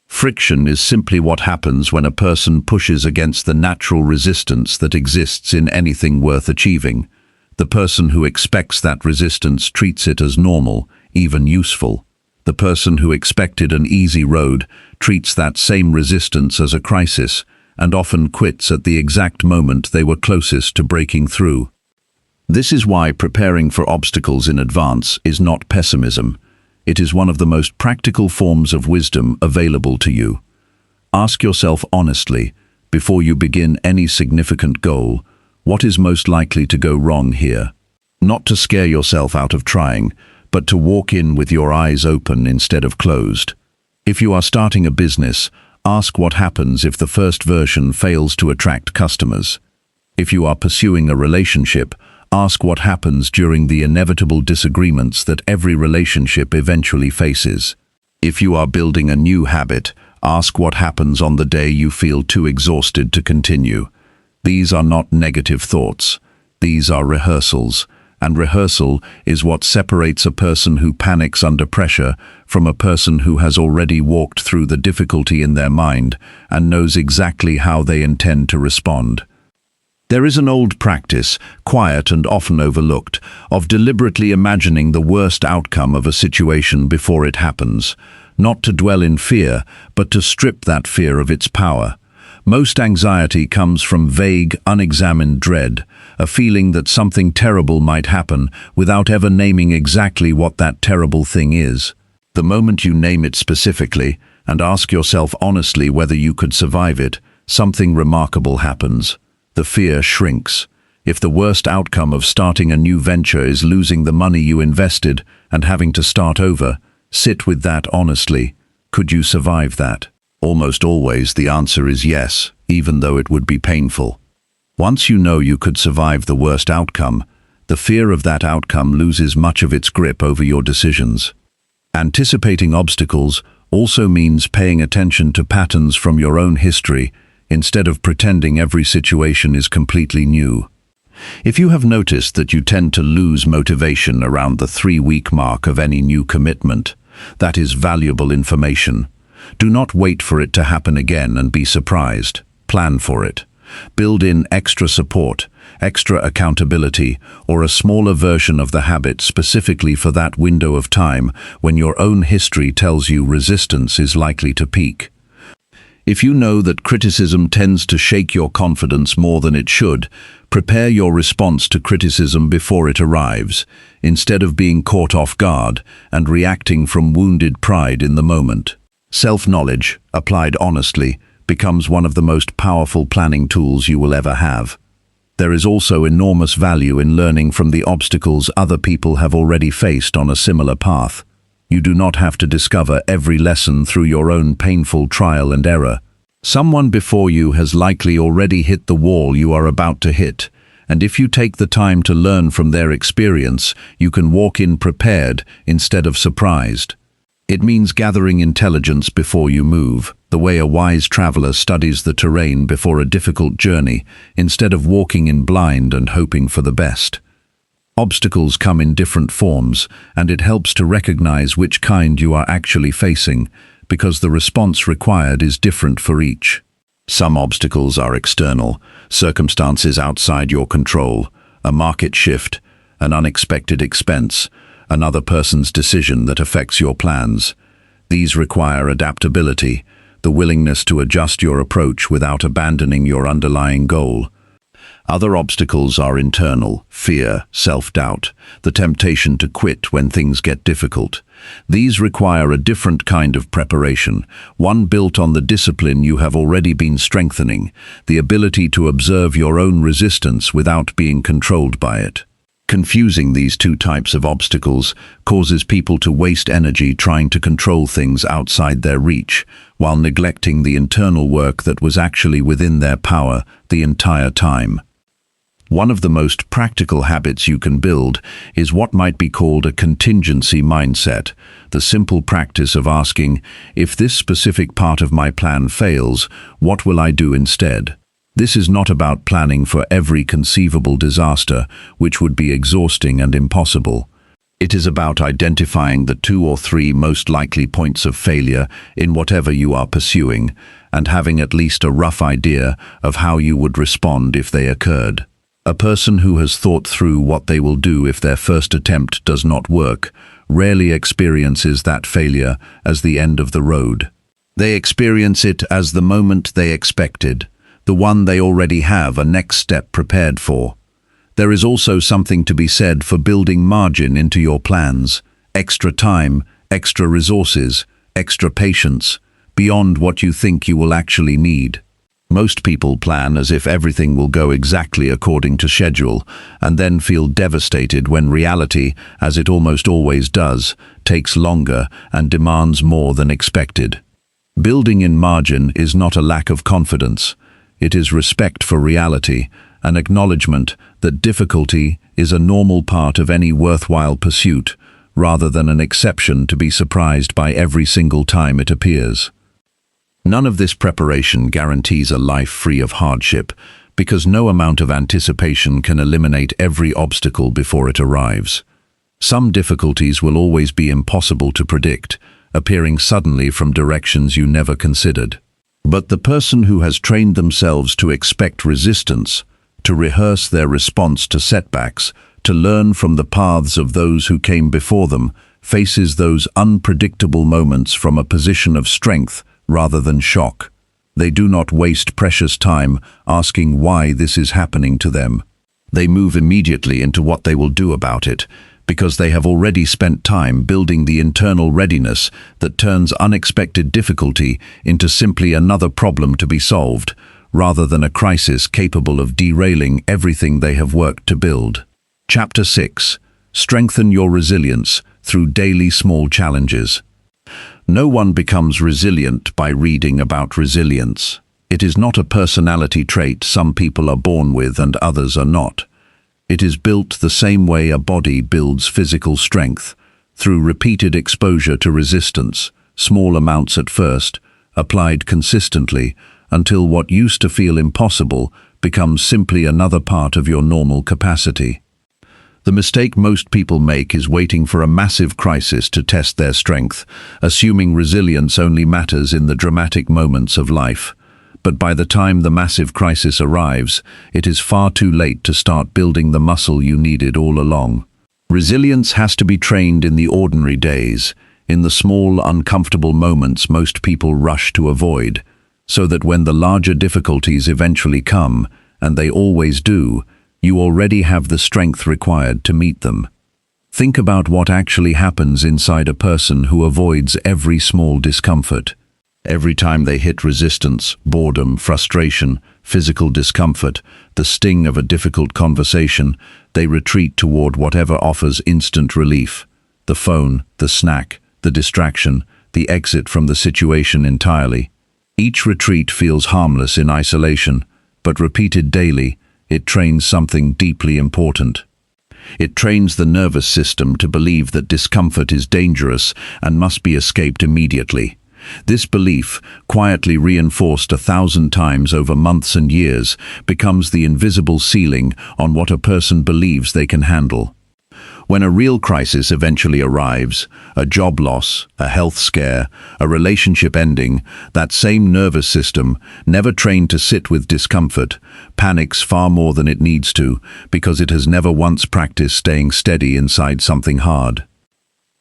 Friction is simply what happens when a person pushes against the natural resistance that exists in anything worth achieving. The person who expects that resistance treats it as normal, even useful. The person who expected an easy road treats that same resistance as a crisis, and often quits at the exact moment they were closest to breaking through. This is why preparing for obstacles in advance is not pessimism. It is one of the most practical forms of wisdom available to you. Ask yourself honestly, before you begin any significant goal, what is most likely to go wrong here? Not to scare yourself out of trying, but to walk in with your eyes open instead of closed. If you are starting a business, ask what happens if the first version fails to attract customers. If you are pursuing a relationship, ask what happens during the inevitable disagreements that every relationship eventually faces. If you are building a new habit, ask what happens on the day you feel too exhausted to continue. These are not negative thoughts. These are rehearsals, and rehearsal is what separates a person who panics under pressure from a person who has already walked through the difficulty in their mind and knows exactly how they intend to respond. There is an old practice, quiet and often overlooked, of deliberately imagining the worst outcome of a situation before it happens, not to dwell in fear, but to strip that fear of its power. Most anxiety comes from vague, unexamined dread, a feeling that something terrible might happen without ever naming exactly what that terrible thing is. The moment you name it specifically and ask yourself honestly whether you could survive it, something remarkable happens. The fear shrinks. If the worst outcome of starting a new venture is losing the money you invested and having to start over, sit with that honestly. Could you survive that? Almost always the answer is yes, even though it would be painful. Once you know you could survive the worst outcome, the fear of that outcome loses much of its grip over your decisions. Anticipating obstacles also means paying attention to patterns from your own history instead of pretending every situation is completely new. If you have noticed that you tend to lose motivation around the 3-week mark of any new commitment, that is valuable information. Do not wait for it to happen again and be surprised. Plan for it. Build in extra support, extra accountability, or a smaller version of the habit specifically for that window of time when your own history tells you resistance is likely to peak. If you know that criticism tends to shake your confidence more than it should, prepare your response to criticism before it arrives, instead of being caught off guard and reacting from wounded pride in the moment. Self-knowledge, applied honestly, becomes one of the most powerful planning tools you will ever have. There is also enormous value in learning from the obstacles other people have already faced on a similar path. You do not have to discover every lesson through your own painful trial and error. Someone before you has likely already hit the wall you are about to hit, and if you take the time to learn from their experience, you can walk in prepared instead of surprised. It means gathering intelligence before you move, the way a wise traveler studies the terrain before a difficult journey, instead of walking in blind and hoping for the best. Obstacles come in different forms, and it helps to recognize which kind you are actually facing, because the response required is different for each. Some obstacles are external, circumstances outside your control, a market shift, an unexpected expense, another person's decision that affects your plans. These require adaptability, the willingness to adjust your approach without abandoning your underlying goal. Other obstacles are internal: fear, self-doubt, the temptation to quit when things get difficult. These require a different kind of preparation, one built on the discipline you have already been strengthening, the ability to observe your own resistance without being controlled by it. Confusing these two types of obstacles causes people to waste energy trying to control things outside their reach, while neglecting the internal work that was actually within their power the entire time. One of the most practical habits you can build is what might be called a contingency mindset, the simple practice of asking, if this specific part of my plan fails, what will I do instead? This is not about planning for every conceivable disaster, which would be exhausting and impossible. It is about identifying the 2 or 3 most likely points of failure in whatever you are pursuing, and having at least a rough idea of how you would respond if they occurred. A person who has thought through what they will do if their first attempt does not work rarely experiences that failure as the end of the road. They experience it as the moment they expected, the one they already have a next step prepared for. There is also something to be said for building margin into your plans, extra time, extra resources, extra patience, beyond what you think you will actually need. Most people plan as if everything will go exactly according to schedule, and then feel devastated when reality, as it almost always does, takes longer and demands more than expected. Building in margin is not a lack of confidence. It is respect for reality, an acknowledgement that difficulty is a normal part of any worthwhile pursuit, rather than an exception to be surprised by every single time it appears. None of this preparation guarantees a life free of hardship, because no amount of anticipation can eliminate every obstacle before it arrives. Some difficulties will always be impossible to predict, appearing suddenly from directions you never considered. But the person who has trained themselves to expect resistance, to rehearse their response to setbacks, to learn from the paths of those who came before them, faces those unpredictable moments from a position of strength rather than shock. They do not waste precious time asking why this is happening to them. They move immediately into what they will do about it, because they have already spent time building the internal readiness that turns unexpected difficulty into simply another problem to be solved, rather than a crisis capable of derailing everything they have worked to build. Chapter 6. Strengthen your resilience through daily small challenges. No one becomes resilient by reading about resilience. It is not a personality trait some people are born with and others are not. It is built the same way a body builds physical strength, through repeated exposure to resistance, small amounts at first, applied consistently, until what used to feel impossible becomes simply another part of your normal capacity. The mistake most people make is waiting for a massive crisis to test their strength, assuming resilience only matters in the dramatic moments of life. But by the time the massive crisis arrives, it is far too late to start building the muscle you needed all along. Resilience has to be trained in the ordinary days, in the small, uncomfortable moments most people rush to avoid, so that when the larger difficulties eventually come, and they always do, you already have the strength required to meet them. Think about what actually happens inside a person who avoids every small discomfort. Every time they hit resistance, boredom, frustration, physical discomfort, the sting of a difficult conversation, they retreat toward whatever offers instant relief. The phone, the snack, the distraction, the exit from the situation entirely. Each retreat feels harmless in isolation, but repeated daily, it trains something deeply important. It trains the nervous system to believe that discomfort is dangerous and must be escaped immediately. This belief, quietly reinforced 1,000 times over months and years, becomes the invisible ceiling on what a person believes they can handle. When a real crisis eventually arrives, a job loss, a health scare, a relationship ending, that same nervous system, never trained to sit with discomfort, panics far more than it needs to, because it has never once practiced staying steady inside something hard.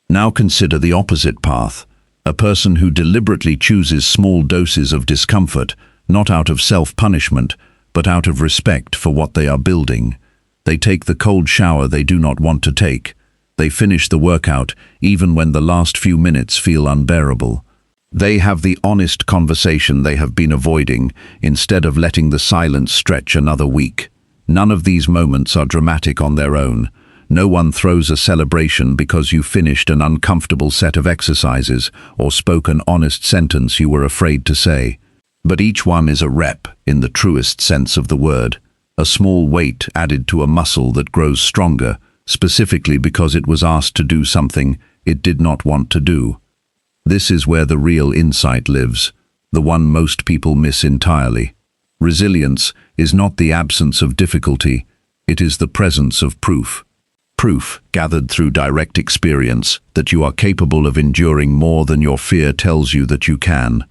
Now consider the opposite path. A person who deliberately chooses small doses of discomfort, not out of self-punishment, but out of respect for what they are building. They take the cold shower they do not want to take. They finish the workout even when the last few minutes feel unbearable. They have the honest conversation they have been avoiding, instead of letting the silence stretch another week. None of these moments are dramatic on their own. No one throws a celebration because you finished an uncomfortable set of exercises or spoke an honest sentence you were afraid to say. But each one is a rep in the truest sense of the word. A small weight added to a muscle that grows stronger, specifically because it was asked to do something it did not want to do. This is where the real insight lives, the one most people miss entirely. Resilience is not the absence of difficulty, it is the presence of proof. Proof gathered through direct experience that you are capable of enduring more than your fear tells you that you can.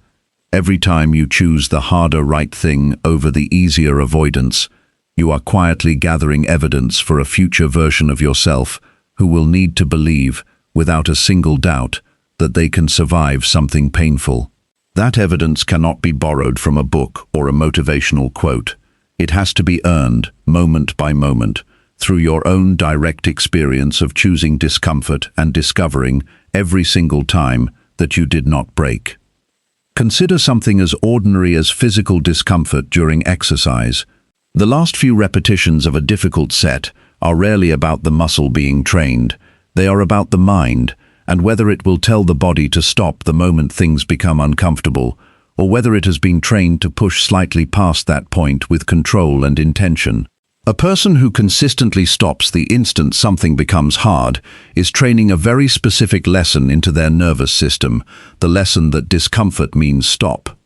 Every time you choose the harder right thing over the easier avoidance, you are quietly gathering evidence for a future version of yourself who will need to believe, without a single doubt, that they can survive something painful. That evidence cannot be borrowed from a book or a motivational quote. It has to be earned, moment by moment, through your own direct experience of choosing discomfort and discovering, every single time, that you did not break. Consider something as ordinary as physical discomfort during exercise. The last few repetitions of a difficult set are rarely about the muscle being trained. They are about the mind, and whether it will tell the body to stop the moment things become uncomfortable, or whether it has been trained to push slightly past that point with control and intention. A person who consistently stops the instant something becomes hard is training a very specific lesson into their nervous system, the lesson that discomfort means stop.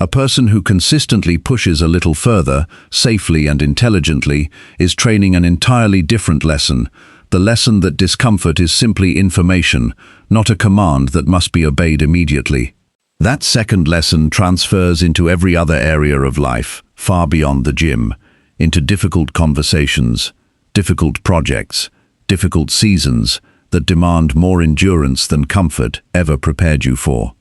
A person who consistently pushes a little further, safely and intelligently, is training an entirely different lesson, the lesson that discomfort is simply information, not a command that must be obeyed immediately. That second lesson transfers into every other area of life, far beyond the gym, into difficult conversations, difficult projects, difficult seasons that demand more endurance than comfort ever prepared you for.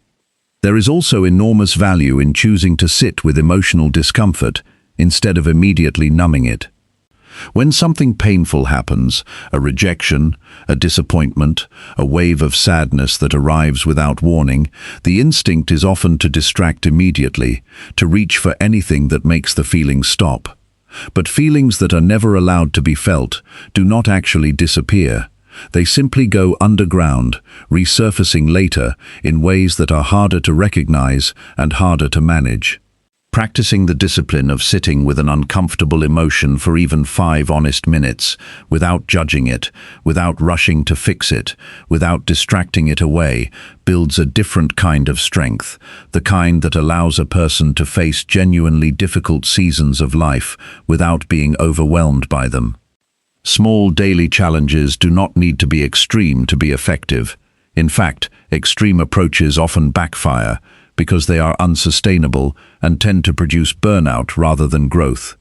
There is also enormous value in choosing to sit with emotional discomfort instead of immediately numbing it. When something painful happens, a rejection, a disappointment, a wave of sadness that arrives without warning, the instinct is often to distract immediately, to reach for anything that makes the feeling stop. But feelings that are never allowed to be felt do not actually disappear. They simply go underground, resurfacing later in ways that are harder to recognize and harder to manage. Practicing the discipline of sitting with an uncomfortable emotion for even 5 honest minutes, without judging it, without rushing to fix it, without distracting it away, builds a different kind of strength, the kind that allows a person to face genuinely difficult seasons of life without being overwhelmed by them. Small daily challenges do not need to be extreme to be effective. In fact, extreme approaches often backfire, because they are unsustainable and tend to produce burnout rather than growth.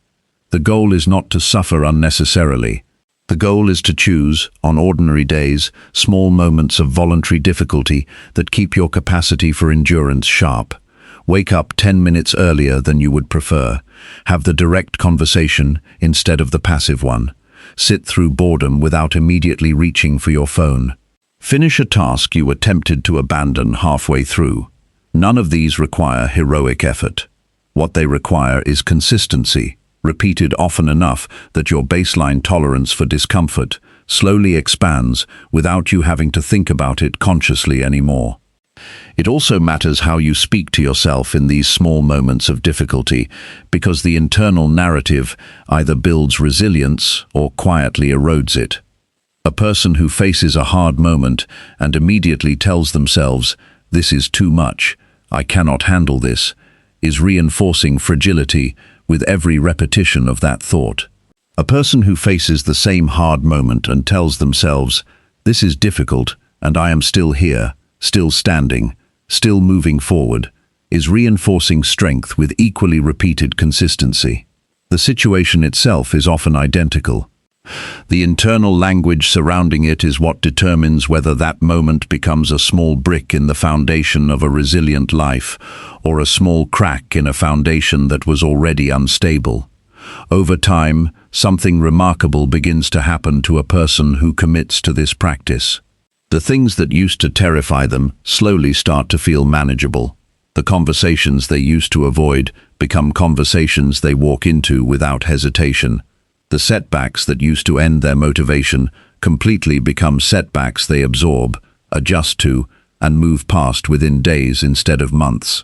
The goal is not to suffer unnecessarily. The goal is to choose, on ordinary days, small moments of voluntary difficulty that keep your capacity for endurance sharp. Wake up 10 minutes earlier than you would prefer. Have the direct conversation instead of the passive one. Sit through boredom without immediately reaching for your phone. Finish a task you were tempted to abandon halfway through. None of these require heroic effort. What they require is consistency, repeated often enough that your baseline tolerance for discomfort slowly expands without you having to think about it consciously anymore. It also matters how you speak to yourself in these small moments of difficulty, because the internal narrative either builds resilience or quietly erodes it. A person who faces a hard moment and immediately tells themselves, "This is too much, I cannot handle this," is reinforcing fragility with every repetition of that thought. A person who faces the same hard moment and tells themselves, "This is difficult, and I am still here, still standing, still moving forward," is reinforcing strength with equally repeated consistency. The situation itself is often identical. The internal language surrounding it is what determines whether that moment becomes a small brick in the foundation of a resilient life or a small crack in a foundation that was already unstable. Over time, something remarkable begins to happen to a person who commits to this practice. The things that used to terrify them slowly start to feel manageable. The conversations they used to avoid become conversations they walk into without hesitation. The setbacks that used to end their motivation completely become setbacks they absorb, adjust to, and move past within days instead of months.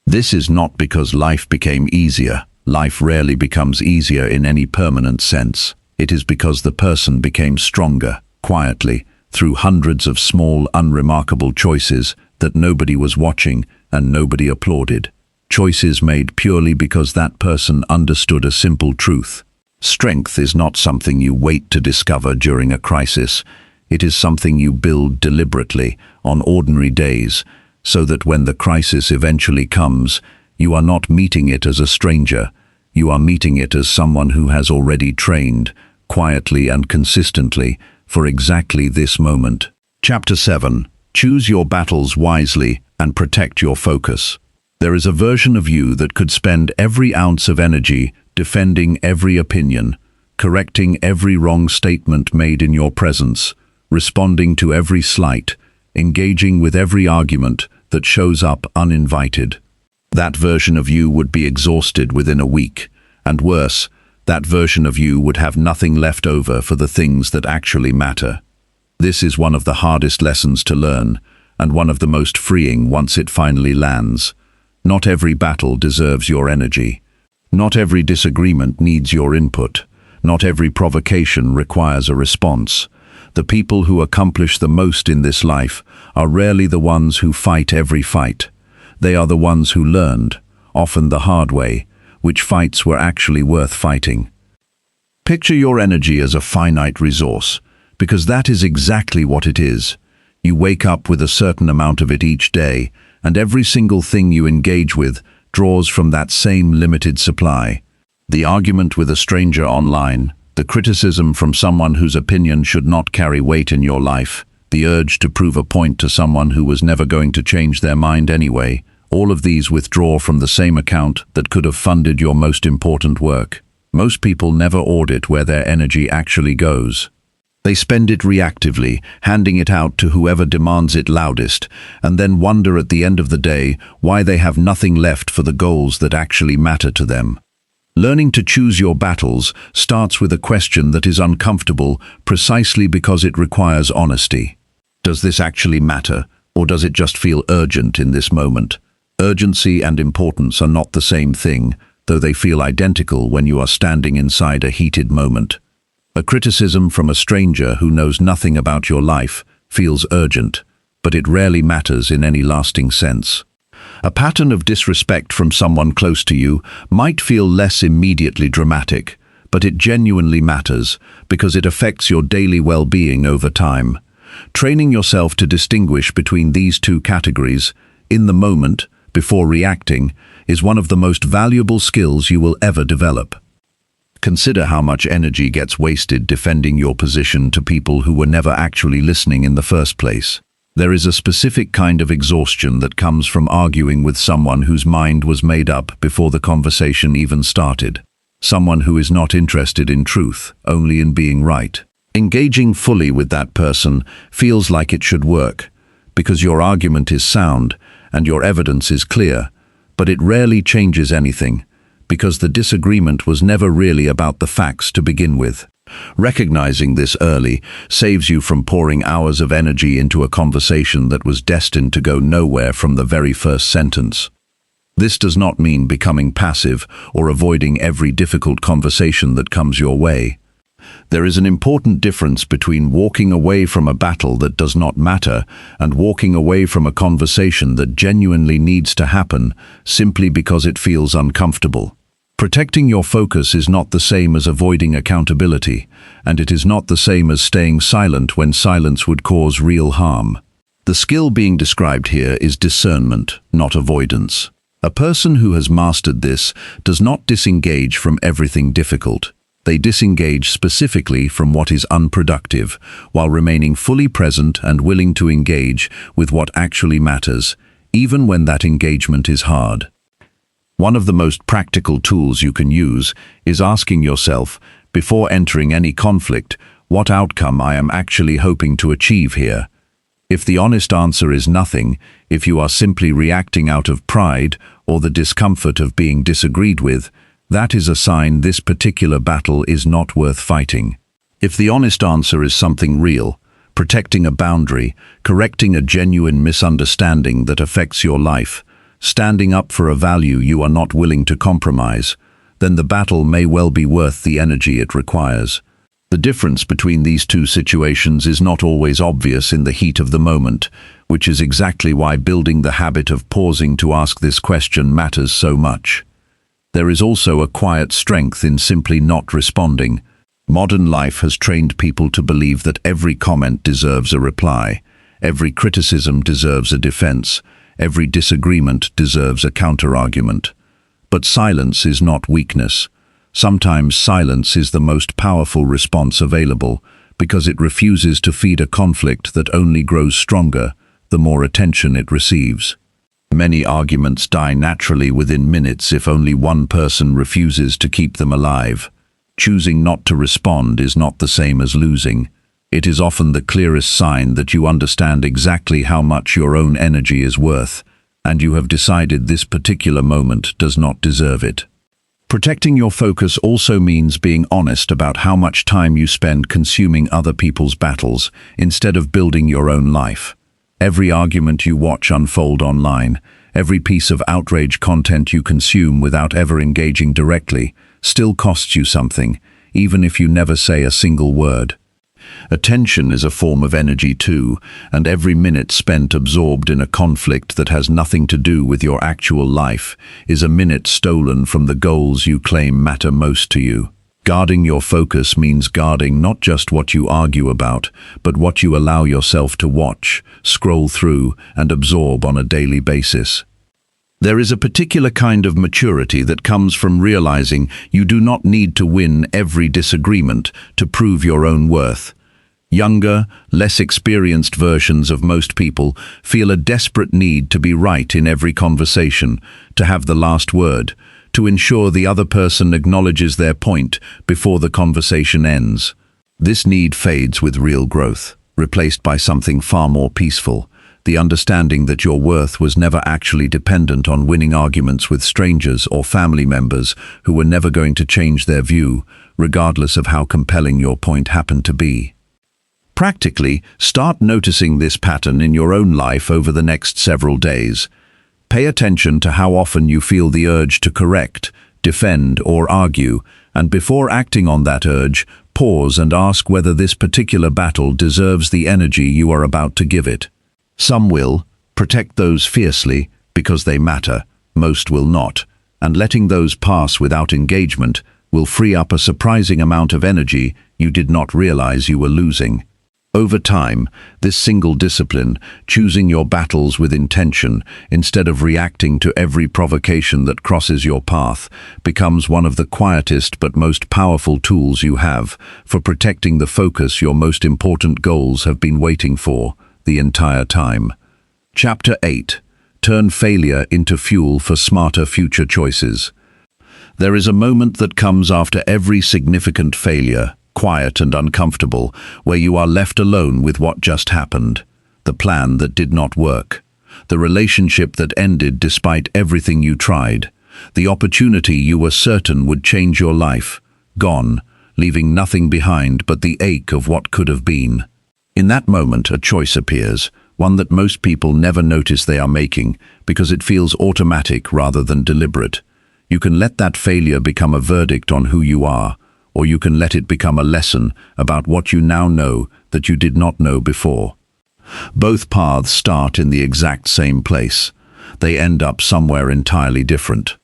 This is not because life became easier. Life rarely becomes easier in any permanent sense. It is because the person became stronger, quietly, through hundreds of small, unremarkable choices that nobody was watching and nobody applauded. Choices made purely because that person understood a simple truth. Strength is not something you wait to discover during a crisis. It is something you build deliberately on ordinary days, so that when the crisis eventually comes, you are not meeting it as a stranger. You are meeting it as someone who has already trained, quietly and consistently, for exactly this moment. Chapter 7. Choose your battles wisely and protect your focus. There is a version of you that could spend every ounce of energy defending every opinion, correcting every wrong statement made in your presence, responding to every slight, engaging with every argument that shows up uninvited. That version of you would be exhausted within a week, and worse, that version of you would have nothing left over for the things that actually matter. This is one of the hardest lessons to learn, and one of the most freeing once it finally lands. Not every battle deserves your energy. Not every disagreement needs your input. Not every provocation requires a response. The people who accomplish the most in this life are rarely the ones who fight every fight. They are the ones who learned, often the hard way, which fights were actually worth fighting. Picture your energy as a finite resource, because that is exactly what it is. You wake up with a certain amount of it each day, and every single thing you engage with draws from that same limited supply. The argument with a stranger online, the criticism from someone whose opinion should not carry weight in your life, the urge to prove a point to someone who was never going to change their mind anyway, all of these withdraw from the same account that could have funded your most important work. Most people never audit where their energy actually goes. They spend it reactively, handing it out to whoever demands it loudest, and then wonder at the end of the day why they have nothing left for the goals that actually matter to them. Learning to choose your battles starts with a question that is uncomfortable precisely because it requires honesty. Does this actually matter, or does it just feel urgent in this moment? Urgency and importance are not the same thing, though they feel identical when you are standing inside a heated moment. A criticism from a stranger who knows nothing about your life feels urgent, but it rarely matters in any lasting sense. A pattern of disrespect from someone close to you might feel less immediately dramatic, but it genuinely matters because it affects your daily well-being over time. Training yourself to distinguish between these two categories, in the moment, before reacting, is one of the most valuable skills you will ever develop. Consider how much energy gets wasted defending your position to people who were never actually listening in the first place. There is a specific kind of exhaustion that comes from arguing with someone whose mind was made up before the conversation even started. Someone who is not interested in truth, only in being right. Engaging fully with that person feels like it should work, because your argument is sound and your evidence is clear, but it rarely changes anything, because the disagreement was never really about the facts to begin with. Recognizing this early saves you from pouring hours of energy into a conversation that was destined to go nowhere from the very first sentence. This does not mean becoming passive or avoiding every difficult conversation that comes your way. There is an important difference between walking away from a battle that does not matter and walking away from a conversation that genuinely needs to happen simply because it feels uncomfortable. Protecting your focus is not the same as avoiding accountability, and it is not the same as staying silent when silence would cause real harm. The skill being described here is discernment, not avoidance. A person who has mastered this does not disengage from everything difficult. They disengage specifically from what is unproductive, while remaining fully present and willing to engage with what actually matters, even when that engagement is hard. One of the most practical tools you can use is asking yourself, before entering any conflict, what outcome I am actually hoping to achieve here. If the honest answer is nothing, if you are simply reacting out of pride or the discomfort of being disagreed with, that is a sign this particular battle is not worth fighting. If the honest answer is something real, protecting a boundary, correcting a genuine misunderstanding that affects your life, standing up for a value you are not willing to compromise, then the battle may well be worth the energy it requires. The difference between these two situations is not always obvious in the heat of the moment, which is exactly why building the habit of pausing to ask this question matters so much. There is also a quiet strength in simply not responding. Modern life has trained people to believe that every comment deserves a reply, every criticism deserves a defense, every disagreement deserves a counter-argument. But silence is not weakness. Sometimes silence is the most powerful response available, because it refuses to feed a conflict that only grows stronger the more attention it receives. Many arguments die naturally within minutes if only one person refuses to keep them alive. Choosing not to respond is not the same as losing. It is often the clearest sign that you understand exactly how much your own energy is worth, and you have decided this particular moment does not deserve it. Protecting your focus also means being honest about how much time you spend consuming other people's battles instead of building your own life. Every argument you watch unfold online, every piece of outrage content you consume without ever engaging directly, still costs you something, even if you never say a single word. Attention is a form of energy too, and every minute spent absorbed in a conflict that has nothing to do with your actual life is a minute stolen from the goals you claim matter most to you. Guarding your focus means guarding not just what you argue about, but what you allow yourself to watch, scroll through, and absorb on a daily basis. There is a particular kind of maturity that comes from realizing you do not need to win every disagreement to prove your own worth. Younger, less experienced versions of most people feel a desperate need to be right in every conversation, to have the last word, to ensure the other person acknowledges their point before the conversation ends. This need fades with real growth, replaced by something far more peaceful, the understanding that your worth was never actually dependent on winning arguments with strangers or family members who were never going to change their view, regardless of how compelling your point happened to be. Practically, start noticing this pattern in your own life over the next several days. Pay attention to how often you feel the urge to correct, defend, or argue, and before acting on that urge, pause and ask whether this particular battle deserves the energy you are about to give it. Some will protect those fiercely because they matter, most will not, and letting those pass without engagement will free up a surprising amount of energy you did not realize you were losing. Over time, this single discipline, choosing your battles with intention instead of reacting to every provocation that crosses your path, becomes one of the quietest but most powerful tools you have for protecting the focus your most important goals have been waiting for the entire time. Chapter 8. Turn failure into fuel for smarter future choices. There is a moment that comes after every significant failure, quiet and uncomfortable, where you are left alone with what just happened, the plan that did not work, the relationship that ended despite everything you tried, the opportunity you were certain would change your life, gone, leaving nothing behind but the ache of what could have been. In that moment, a choice appears, one that most people never notice they are making because it feels automatic rather than deliberate. You can let that failure become a verdict on who you are, or you can let it become a lesson about what you now know that you did not know before. Both paths start in the exact same place. They end up somewhere entirely different.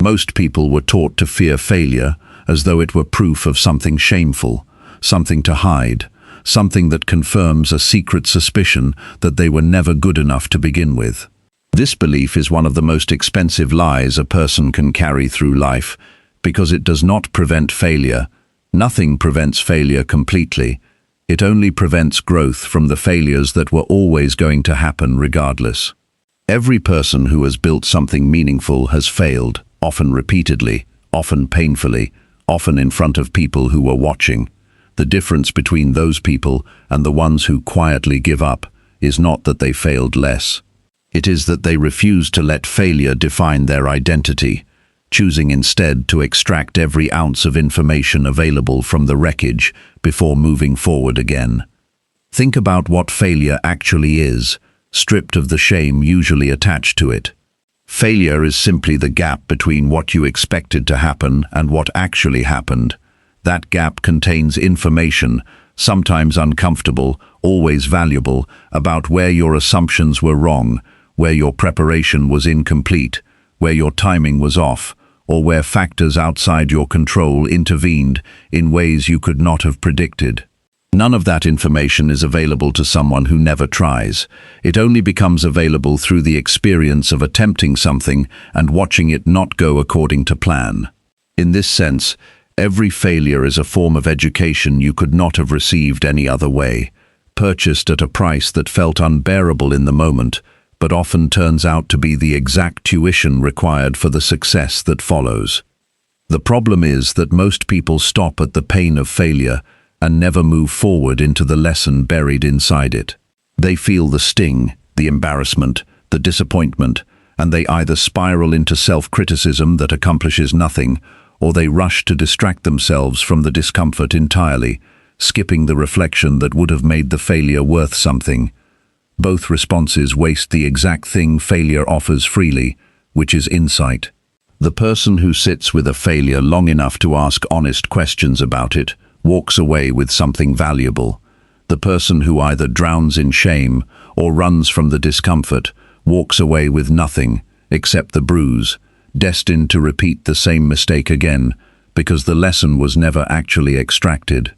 Most people were taught to fear failure as though it were proof of something shameful, something to hide, something that confirms a secret suspicion that they were never good enough to begin with. This belief is one of the most expensive lies a person can carry through life, because it does not prevent failure. Nothing prevents failure completely. It only prevents growth from the failures that were always going to happen regardless. Every person who has built something meaningful has failed, often repeatedly, often painfully, often in front of people who were watching. The difference between those people and the ones who quietly give up is not that they failed less. It is that they refuse to let failure define their identity, choosing instead to extract every ounce of information available from the wreckage before moving forward again. Think about what failure actually is, stripped of the shame usually attached to it. Failure is simply the gap between what you expected to happen and what actually happened. That gap contains information, sometimes uncomfortable, always valuable, about where your assumptions were wrong, where your preparation was incomplete, where your timing was off, or where factors outside your control intervened in ways you could not have predicted. None of that information is available to someone who never tries. It only becomes available through the experience of attempting something and watching it not go according to plan. In this sense, every failure is a form of education you could not have received any other way, purchased at a price that felt unbearable in the moment, but often turns out to be the exact tuition required for the success that follows. The problem is that most people stop at the pain of failure and never move forward into the lesson buried inside it. They feel the sting, the embarrassment, the disappointment, and they either spiral into self-criticism that accomplishes nothing, or they rush to distract themselves from the discomfort entirely, skipping the reflection that would have made the failure worth something. Both responses waste the exact thing failure offers freely, which is insight. The person who sits with a failure long enough to ask honest questions about it walks away with something valuable. The person who either drowns in shame or runs from the discomfort walks away with nothing except the bruise, destined to repeat the same mistake again because the lesson was never actually extracted.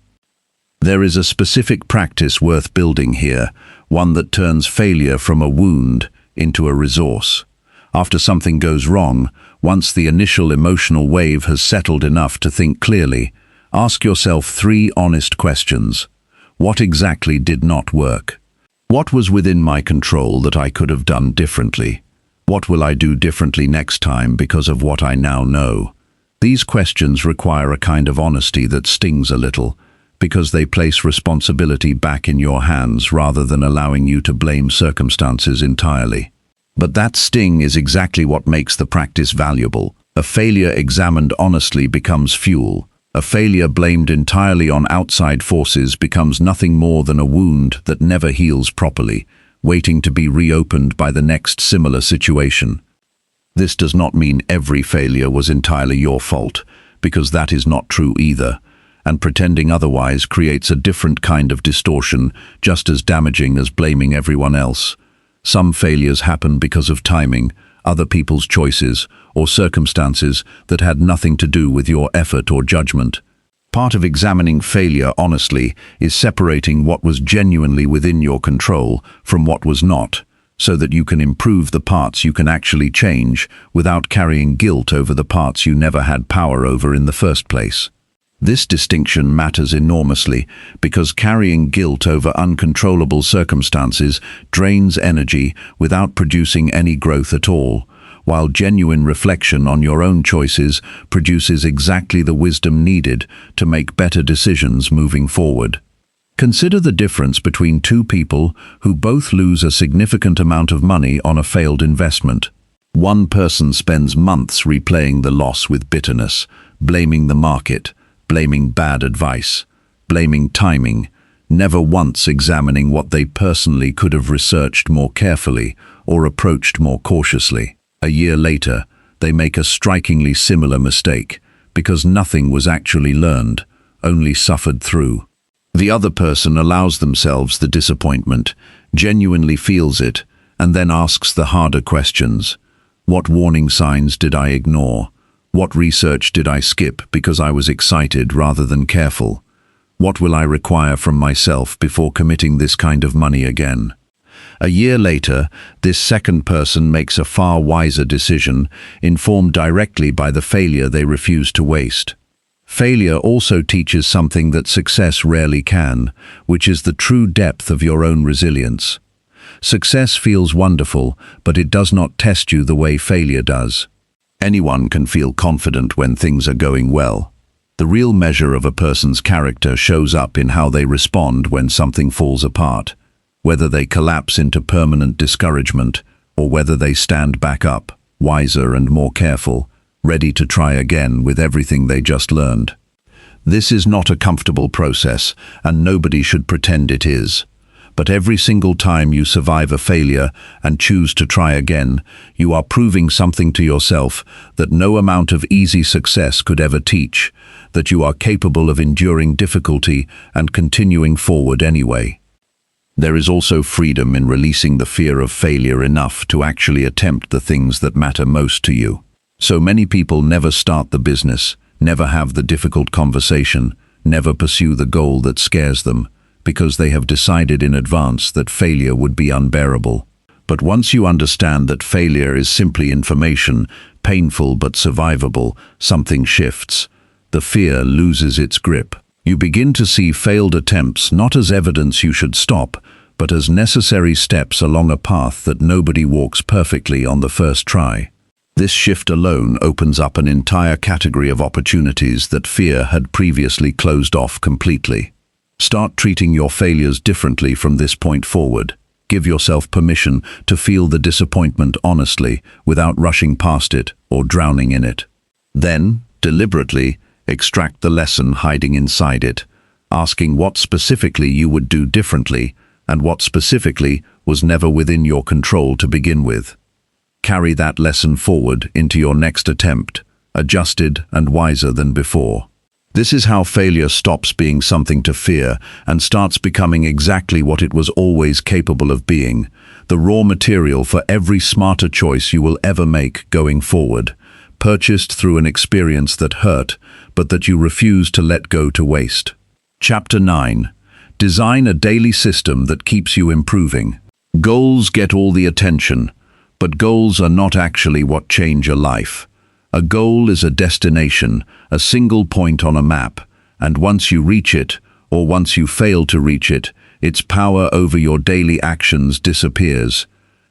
There is a specific practice worth building here, one that turns failure from a wound into a resource. After something goes wrong, once the initial emotional wave has settled enough to think clearly, ask yourself 3 honest questions. What exactly did not work? What was within my control that I could have done differently? What will I do differently next time because of what I now know? These questions require a kind of honesty that stings a little, because they place responsibility back in your hands rather than allowing you to blame circumstances entirely. But that sting is exactly what makes the practice valuable. A failure examined honestly becomes fuel. A failure blamed entirely on outside forces becomes nothing more than a wound that never heals properly, waiting to be reopened by the next similar situation. This does not mean every failure was entirely your fault, because that is not true either, and pretending otherwise creates a different kind of distortion, just as damaging as blaming everyone else. Some failures happen because of timing, other people's choices, or circumstances that had nothing to do with your effort or judgment. Part of examining failure honestly is separating what was genuinely within your control from what was not, so that you can improve the parts you can actually change without carrying guilt over the parts you never had power over in the first place. This distinction matters enormously because carrying guilt over uncontrollable circumstances drains energy without producing any growth at all, while genuine reflection on your own choices produces exactly the wisdom needed to make better decisions moving forward. Consider the difference between 2 people who both lose a significant amount of money on a failed investment. One person spends months replaying the loss with bitterness, blaming the market, blaming bad advice, blaming timing, never once examining what they personally could have researched more carefully or approached more cautiously. A year later, they make a strikingly similar mistake, because nothing was actually learned, only suffered through. The other person allows themselves the disappointment, genuinely feels it, and then asks the harder questions. What warning signs did I ignore? What research did I skip because I was excited rather than careful? What will I require from myself before committing this kind of money again? A year later, this second person makes a far wiser decision, informed directly by the failure they refused to waste. Failure also teaches something that success rarely can, which is the true depth of your own resilience. Success feels wonderful, but it does not test you the way failure does. Anyone can feel confident when things are going well. The real measure of a person's character shows up in how they respond when something falls apart, whether they collapse into permanent discouragement or whether they stand back up, wiser and more careful, ready to try again with everything they just learned. This is not a comfortable process, and nobody should pretend it is. But every single time you survive a failure and choose to try again, you are proving something to yourself that no amount of easy success could ever teach, that you are capable of enduring difficulty and continuing forward anyway. There is also freedom in releasing the fear of failure enough to actually attempt the things that matter most to you. So many people never start the business, never have the difficult conversation, never pursue the goal that scares them, because they have decided in advance that failure would be unbearable. But once you understand that failure is simply information, painful but survivable, something shifts. The fear loses its grip. You begin to see failed attempts not as evidence you should stop, but as necessary steps along a path that nobody walks perfectly on the first try. This shift alone opens up an entire category of opportunities that fear had previously closed off completely. Start treating your failures differently from this point forward. Give yourself permission to feel the disappointment honestly without rushing past it or drowning in it. Then, deliberately, extract the lesson hiding inside it, asking what specifically you would do differently and what specifically was never within your control to begin with. Carry that lesson forward into your next attempt, adjusted and wiser than before. This is how failure stops being something to fear and starts becoming exactly what it was always capable of being, the raw material for every smarter choice you will ever make going forward, purchased through an experience that hurt, but that you refuse to let go to waste. Chapter 9. Design a daily system that keeps you improving. Goals get all the attention, but goals are not actually what change a life. A goal is a destination, a single point on a map, and once you reach it, or once you fail to reach it, its power over your daily actions disappears.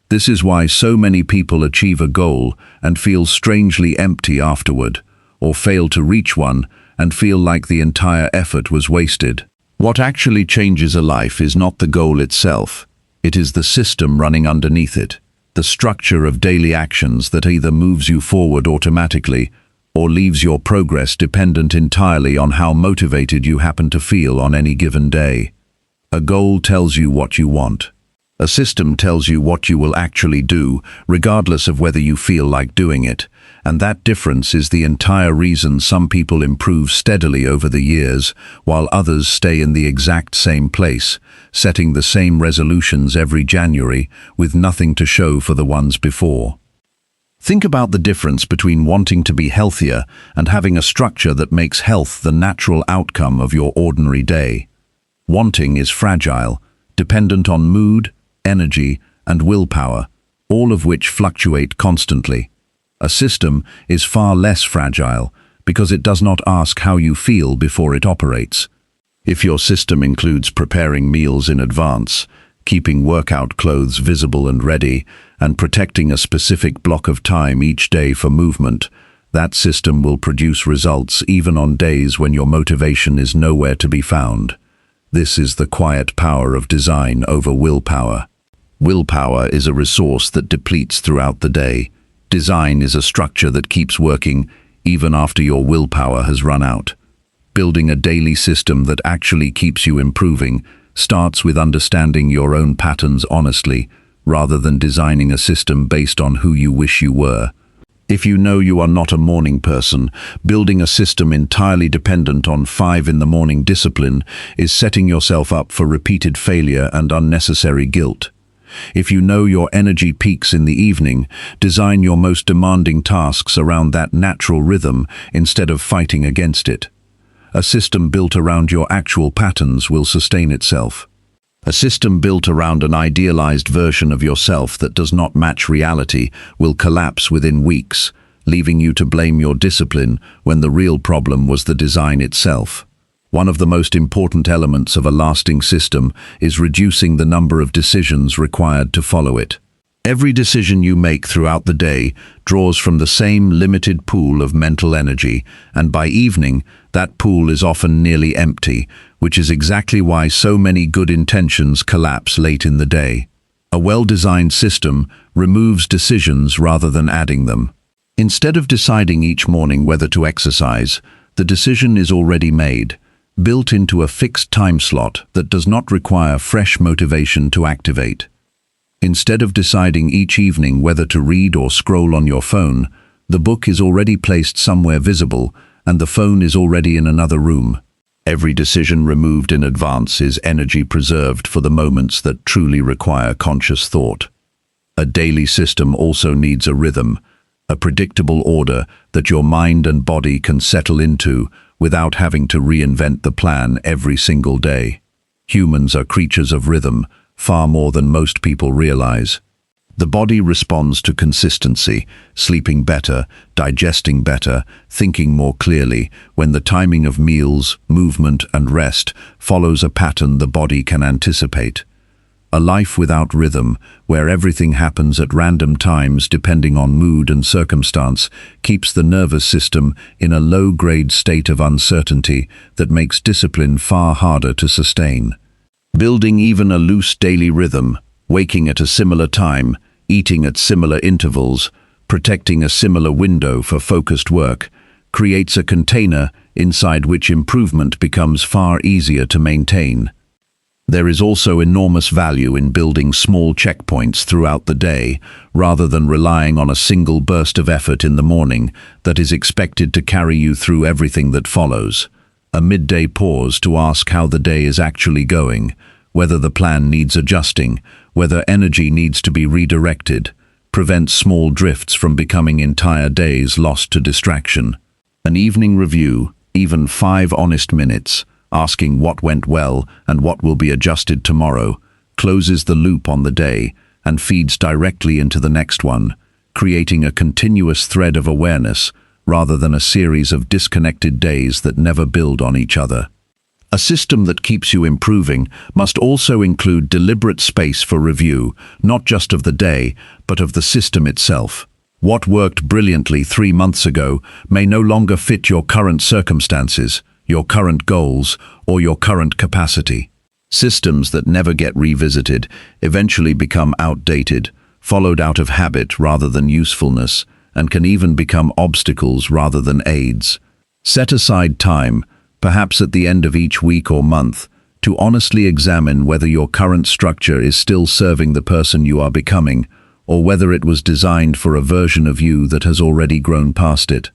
This is why so many people achieve a goal and feel strangely empty afterward, or fail to reach one and feel like the entire effort was wasted. What actually changes a life is not the goal itself, it is the system running underneath it. The structure of daily actions that either moves you forward automatically or leaves your progress dependent entirely on how motivated you happen to feel on any given day. A goal tells you what you want. A system tells you what you will actually do, regardless of whether you feel like doing it. And that difference is the entire reason some people improve steadily over the years, while others stay in the exact same place, setting the same resolutions every January with nothing to show for the ones before. Think about the difference between wanting to be healthier and having a structure that makes health the natural outcome of your ordinary day. Wanting is fragile, dependent on mood, energy, and willpower, all of which fluctuate constantly. A system is far less fragile because it does not ask how you feel before it operates. If your system includes preparing meals in advance, keeping workout clothes visible and ready, and protecting a specific block of time each day for movement, that system will produce results even on days when your motivation is nowhere to be found. This is the quiet power of design over willpower. Willpower is a resource that depletes throughout the day. Design is a structure that keeps working even after your willpower has run out. Building a daily system that actually keeps you improving starts with understanding your own patterns honestly, rather than designing a system based on who you wish you were. If you know you are not a morning person, building a system entirely dependent on 5 in the morning discipline is setting yourself up for repeated failure and unnecessary guilt. If you know your energy peaks in the evening, design your most demanding tasks around that natural rhythm instead of fighting against it. A system built around your actual patterns will sustain itself. A system built around an idealized version of yourself that does not match reality will collapse within weeks, leaving you to blame your discipline when the real problem was the design itself. One of the most important elements of a lasting system is reducing the number of decisions required to follow it. Every decision you make throughout the day draws from the same limited pool of mental energy, and by evening, that pool is often nearly empty, which is exactly why so many good intentions collapse late in the day. A well-designed system removes decisions rather than adding them. Instead of deciding each morning whether to exercise, the decision is already made, built into a fixed time slot that does not require fresh motivation to activate. Instead of deciding each evening whether to read or scroll on your phone, the book is already placed somewhere visible and the phone is already in another room. Every decision removed in advance is energy preserved for the moments that truly require conscious thought. A daily system also needs a rhythm, a predictable order that your mind and body can settle into without having to reinvent the plan every single day. Humans are creatures of rhythm, far more than most people realize. The body responds to consistency, sleeping better, digesting better, thinking more clearly, when the timing of meals, movement, and rest follows a pattern the body can anticipate. A life without rhythm, where everything happens at random times depending on mood and circumstance, keeps the nervous system in a low-grade state of uncertainty that makes discipline far harder to sustain. Building even a loose daily rhythm, waking at a similar time, eating at similar intervals, protecting a similar window for focused work, creates a container inside which improvement becomes far easier to maintain. There is also enormous value in building small checkpoints throughout the day, rather than relying on a single burst of effort in the morning that is expected to carry you through everything that follows. A midday pause to ask how the day is actually going, whether the plan needs adjusting, whether energy needs to be redirected, prevents small drifts from becoming entire days lost to distraction. An evening review, even 5 honest minutes, asking what went well and what will be adjusted tomorrow, closes the loop on the day and feeds directly into the next one, creating a continuous thread of awareness rather than a series of disconnected days that never build on each other. A system that keeps you improving must also include deliberate space for review, not just of the day, but of the system itself. What worked brilliantly 3 months ago may no longer fit your current circumstances, your current goals, or your current capacity. Systems that never get revisited eventually become outdated, followed out of habit rather than usefulness, and can even become obstacles rather than aids. Set aside time, perhaps at the end of each week or month, to honestly examine whether your current structure is still serving the person you are becoming, or whether it was designed for a version of you that has already grown past it.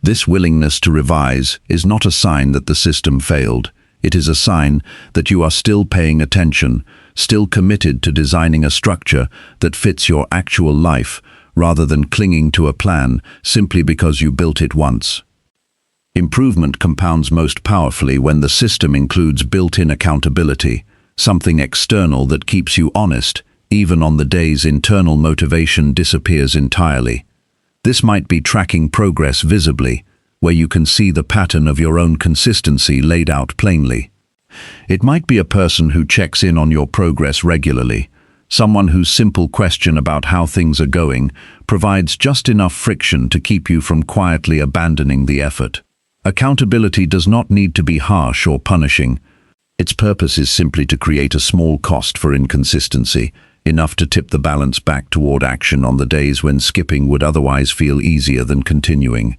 This willingness to revise is not a sign that the system failed. It is a sign that you are still paying attention, still committed to designing a structure that fits your actual life, rather than clinging to a plan simply because you built it once. Improvement compounds most powerfully when the system includes built-in accountability, something external that keeps you honest, even on the days internal motivation disappears entirely. This might be tracking progress visibly, where you can see the pattern of your own consistency laid out plainly. It might be a person who checks in on your progress regularly, someone whose simple question about how things are going provides just enough friction to keep you from quietly abandoning the effort. Accountability does not need to be harsh or punishing. Its purpose is simply to create a small cost for inconsistency, enough to tip the balance back toward action on the days when skipping would otherwise feel easier than continuing.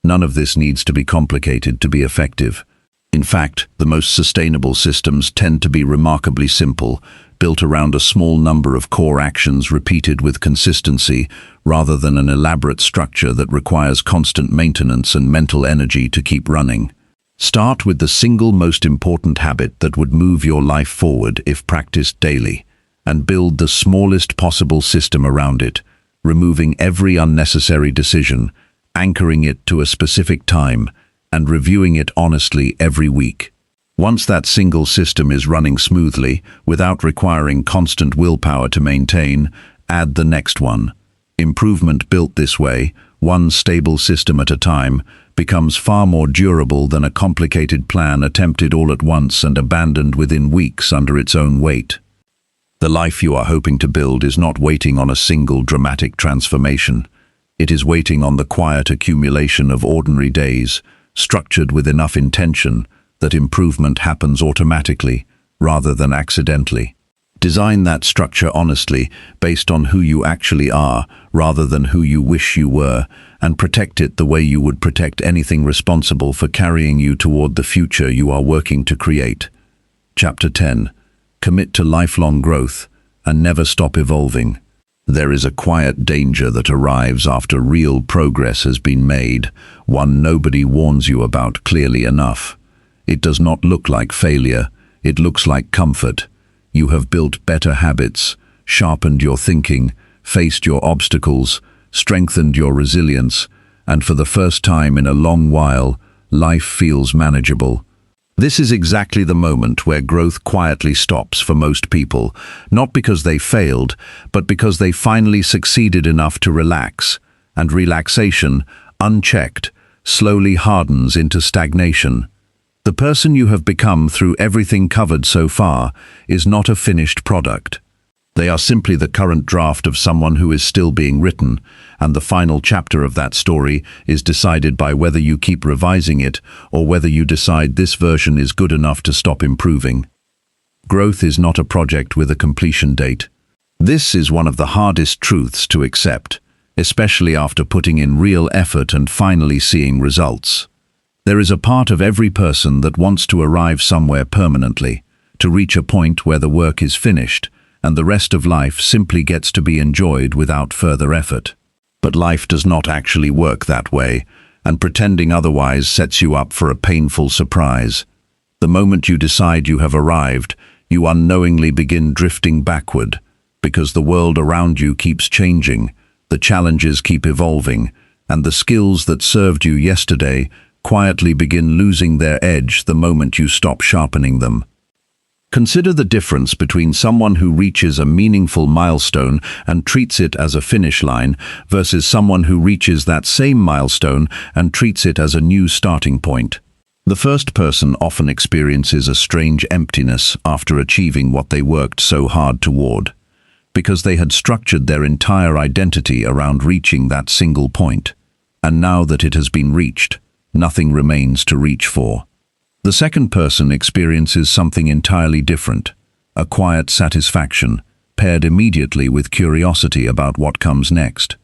None of this needs to be complicated to be effective. In fact, the most sustainable systems tend to be remarkably simple, built around a small number of core actions repeated with consistency, rather than an elaborate structure that requires constant maintenance and mental energy to keep running. Start with the single most important habit that would move your life forward if practiced daily, and build the smallest possible system around it, removing every unnecessary decision, anchoring it to a specific time, and reviewing it honestly every week. Once that single system is running smoothly, without requiring constant willpower to maintain, add the next one. Improvement built this way, one stable system at a time, becomes far more durable than a complicated plan attempted all at once and abandoned within weeks under its own weight. The life you are hoping to build is not waiting on a single dramatic transformation. It is waiting on the quiet accumulation of ordinary days, structured with enough intention that improvement happens automatically, rather than accidentally. Design that structure honestly, based on who you actually are, rather than who you wish you were, and protect it the way you would protect anything responsible for carrying you toward the future you are working to create. Chapter 10. Commit to lifelong growth and never stop evolving. There is a quiet danger that arrives after real progress has been made, one nobody warns you about clearly enough. It does not look like failure, it looks like comfort. You have built better habits, sharpened your thinking, faced your obstacles, strengthened your resilience, and for the first time in a long while, life feels manageable. This is exactly the moment where growth quietly stops for most people, not because they failed, but because they finally succeeded enough to relax, and relaxation, unchecked, slowly hardens into stagnation. The person you have become through everything covered so far is not a finished product. They are simply the current draft of someone who is still being written, and the final chapter of that story is decided by whether you keep revising it or whether you decide this version is good enough to stop improving. Growth is not a project with a completion date. This is one of the hardest truths to accept, especially after putting in real effort and finally seeing results. There is a part of every person that wants to arrive somewhere permanently, to reach a point where the work is finished, and the rest of life simply gets to be enjoyed without further effort. But life does not actually work that way, and pretending otherwise sets you up for a painful surprise. The moment you decide you have arrived, you unknowingly begin drifting backward, because the world around you keeps changing, the challenges keep evolving, and the skills that served you yesterday quietly begin losing their edge the moment you stop sharpening them. Consider the difference between someone who reaches a meaningful milestone and treats it as a finish line versus someone who reaches that same milestone and treats it as a new starting point. The first person often experiences a strange emptiness after achieving what they worked so hard toward, because they had structured their entire identity around reaching that single point. And now that it has been reached, nothing remains to reach for. The second person experiences something entirely different, a quiet satisfaction, paired immediately with curiosity about what comes next.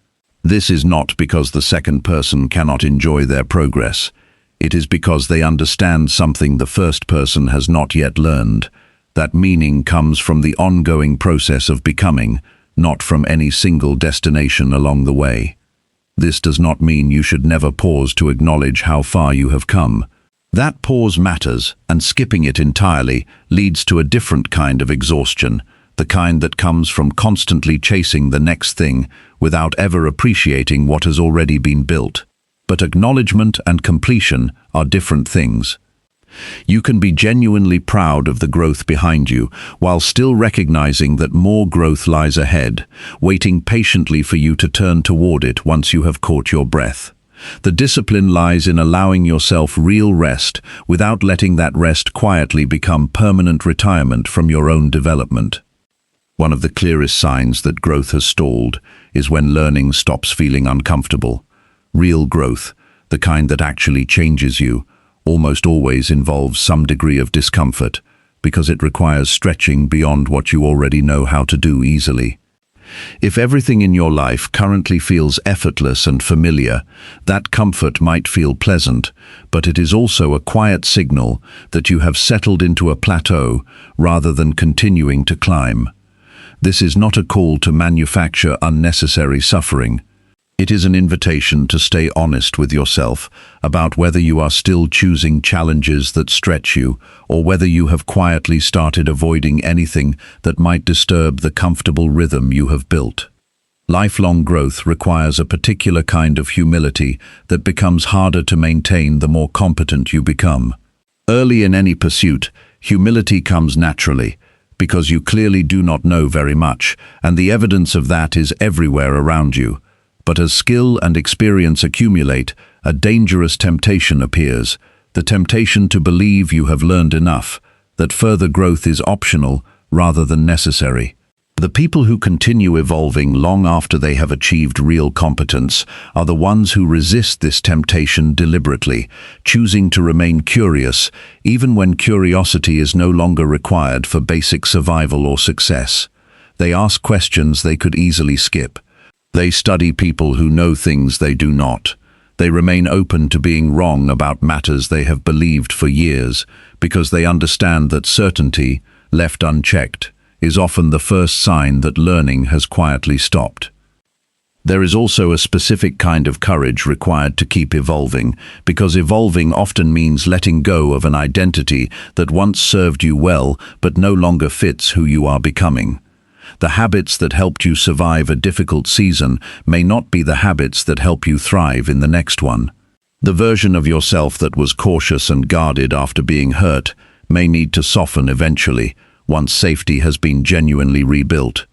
This is not because the second person cannot enjoy their progress. It is because they understand something the first person has not yet learned. That meaning comes from the ongoing process of becoming, not from any single destination along the way. This does not mean you should never pause to acknowledge how far you have come. That pause matters, and skipping it entirely leads to a different kind of exhaustion, the kind that comes from constantly chasing the next thing without ever appreciating what has already been built. But acknowledgement and completion are different things. You can be genuinely proud of the growth behind you, while still recognizing that more growth lies ahead, waiting patiently for you to turn toward it once you have caught your breath. The discipline lies in allowing yourself real rest without letting that rest quietly become permanent retirement from your own development. One of the clearest signs that growth has stalled is when learning stops feeling uncomfortable. Real growth, the kind that actually changes you, almost always involves some degree of discomfort, because it requires stretching beyond what you already know how to do easily. If everything in your life currently feels effortless and familiar, that comfort might feel pleasant, but it is also a quiet signal that you have settled into a plateau rather than continuing to climb. This is not a call to manufacture unnecessary suffering. It is an invitation to stay honest with yourself about whether you are still choosing challenges that stretch you, or whether you have quietly started avoiding anything that might disturb the comfortable rhythm you have built. Lifelong growth requires a particular kind of humility that becomes harder to maintain the more competent you become. Early in any pursuit, humility comes naturally, because you clearly do not know very much, and the evidence of that is everywhere around you. But as skill and experience accumulate, a dangerous temptation appears, the temptation to believe you have learned enough, that further growth is optional rather than necessary. The people who continue evolving long after they have achieved real competence are the ones who resist this temptation deliberately, choosing to remain curious, even when curiosity is no longer required for basic survival or success. They ask questions they could easily skip. They study people who know things they do not. They remain open to being wrong about matters they have believed for years, because they understand that certainty, left unchecked, is often the first sign that learning has quietly stopped. There is also a specific kind of courage required to keep evolving, because evolving often means letting go of an identity that once served you well but no longer fits who you are becoming. The habits that helped you survive a difficult season may not be the habits that help you thrive in the next one. The version of yourself that was cautious and guarded after being hurt may need to soften eventually, once safety has been genuinely rebuilt.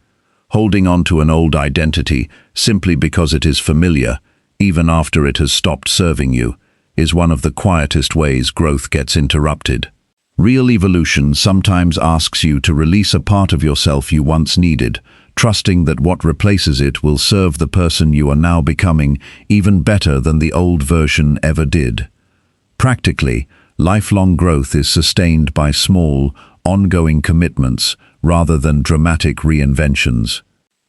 Holding on to an old identity simply because it is familiar, even after it has stopped serving you, is one of the quietest ways growth gets interrupted. Real evolution sometimes asks you to release a part of yourself you once needed, trusting that what replaces it will serve the person you are now becoming even better than the old version ever did. Practically, lifelong growth is sustained by small, ongoing commitments rather than dramatic reinventions.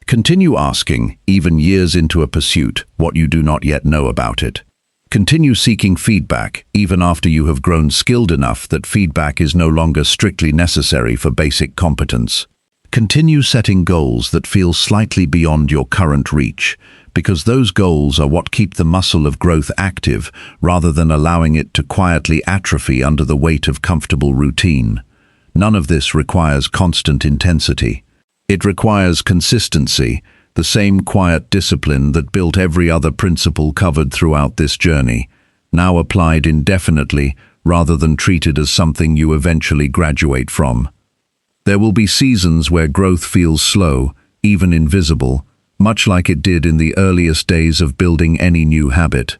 Continue asking, even years into a pursuit, what you do not yet know about it. Continue seeking feedback, even after you have grown skilled enough that feedback is no longer strictly necessary for basic competence. Continue setting goals that feel slightly beyond your current reach, because those goals are what keep the muscle of growth active rather than allowing it to quietly atrophy under the weight of comfortable routine. None of this requires constant intensity. It requires consistency, the same quiet discipline that built every other principle covered throughout this journey, now applied indefinitely rather than treated as something you eventually graduate from. There will be seasons where growth feels slow, even invisible, much like it did in the earliest days of building any new habit.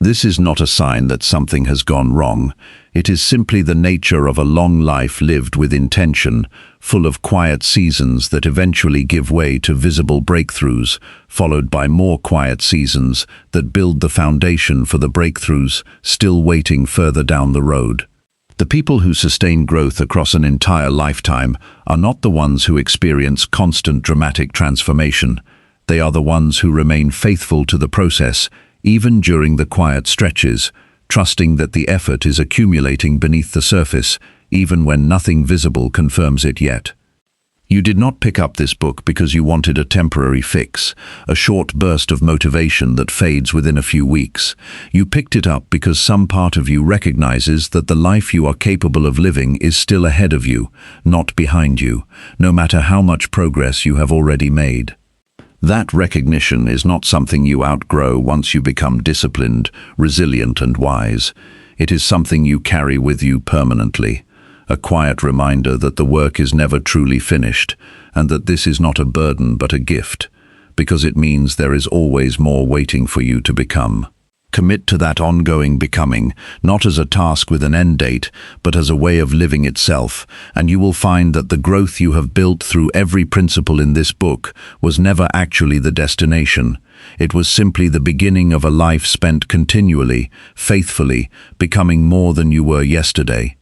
This is not a sign that something has gone wrong. It is simply the nature of a long life lived with intention, full of quiet seasons that eventually give way to visible breakthroughs, followed by more quiet seasons that build the foundation for the breakthroughs still waiting further down the road. The people who sustain growth across an entire lifetime are not the ones who experience constant dramatic transformation. They are the ones who remain faithful to the process, even during the quiet stretches, trusting that the effort is accumulating beneath the surface, even when nothing visible confirms it yet. You did not pick up this book because you wanted a temporary fix, a short burst of motivation that fades within a few weeks. You picked it up because some part of you recognizes that the life you are capable of living is still ahead of you, not behind you, no matter how much progress you have already made. That recognition is not something you outgrow once you become disciplined, resilient, and wise. It is something you carry with you permanently, a quiet reminder that the work is never truly finished, and that this is not a burden but a gift, because it means there is always more waiting for you to become. Commit to that ongoing becoming, not as a task with an end date, but as a way of living itself, and you will find that the growth you have built through every principle in this book was never actually the destination. It was simply the beginning of a life spent continually, faithfully, becoming more than you were yesterday.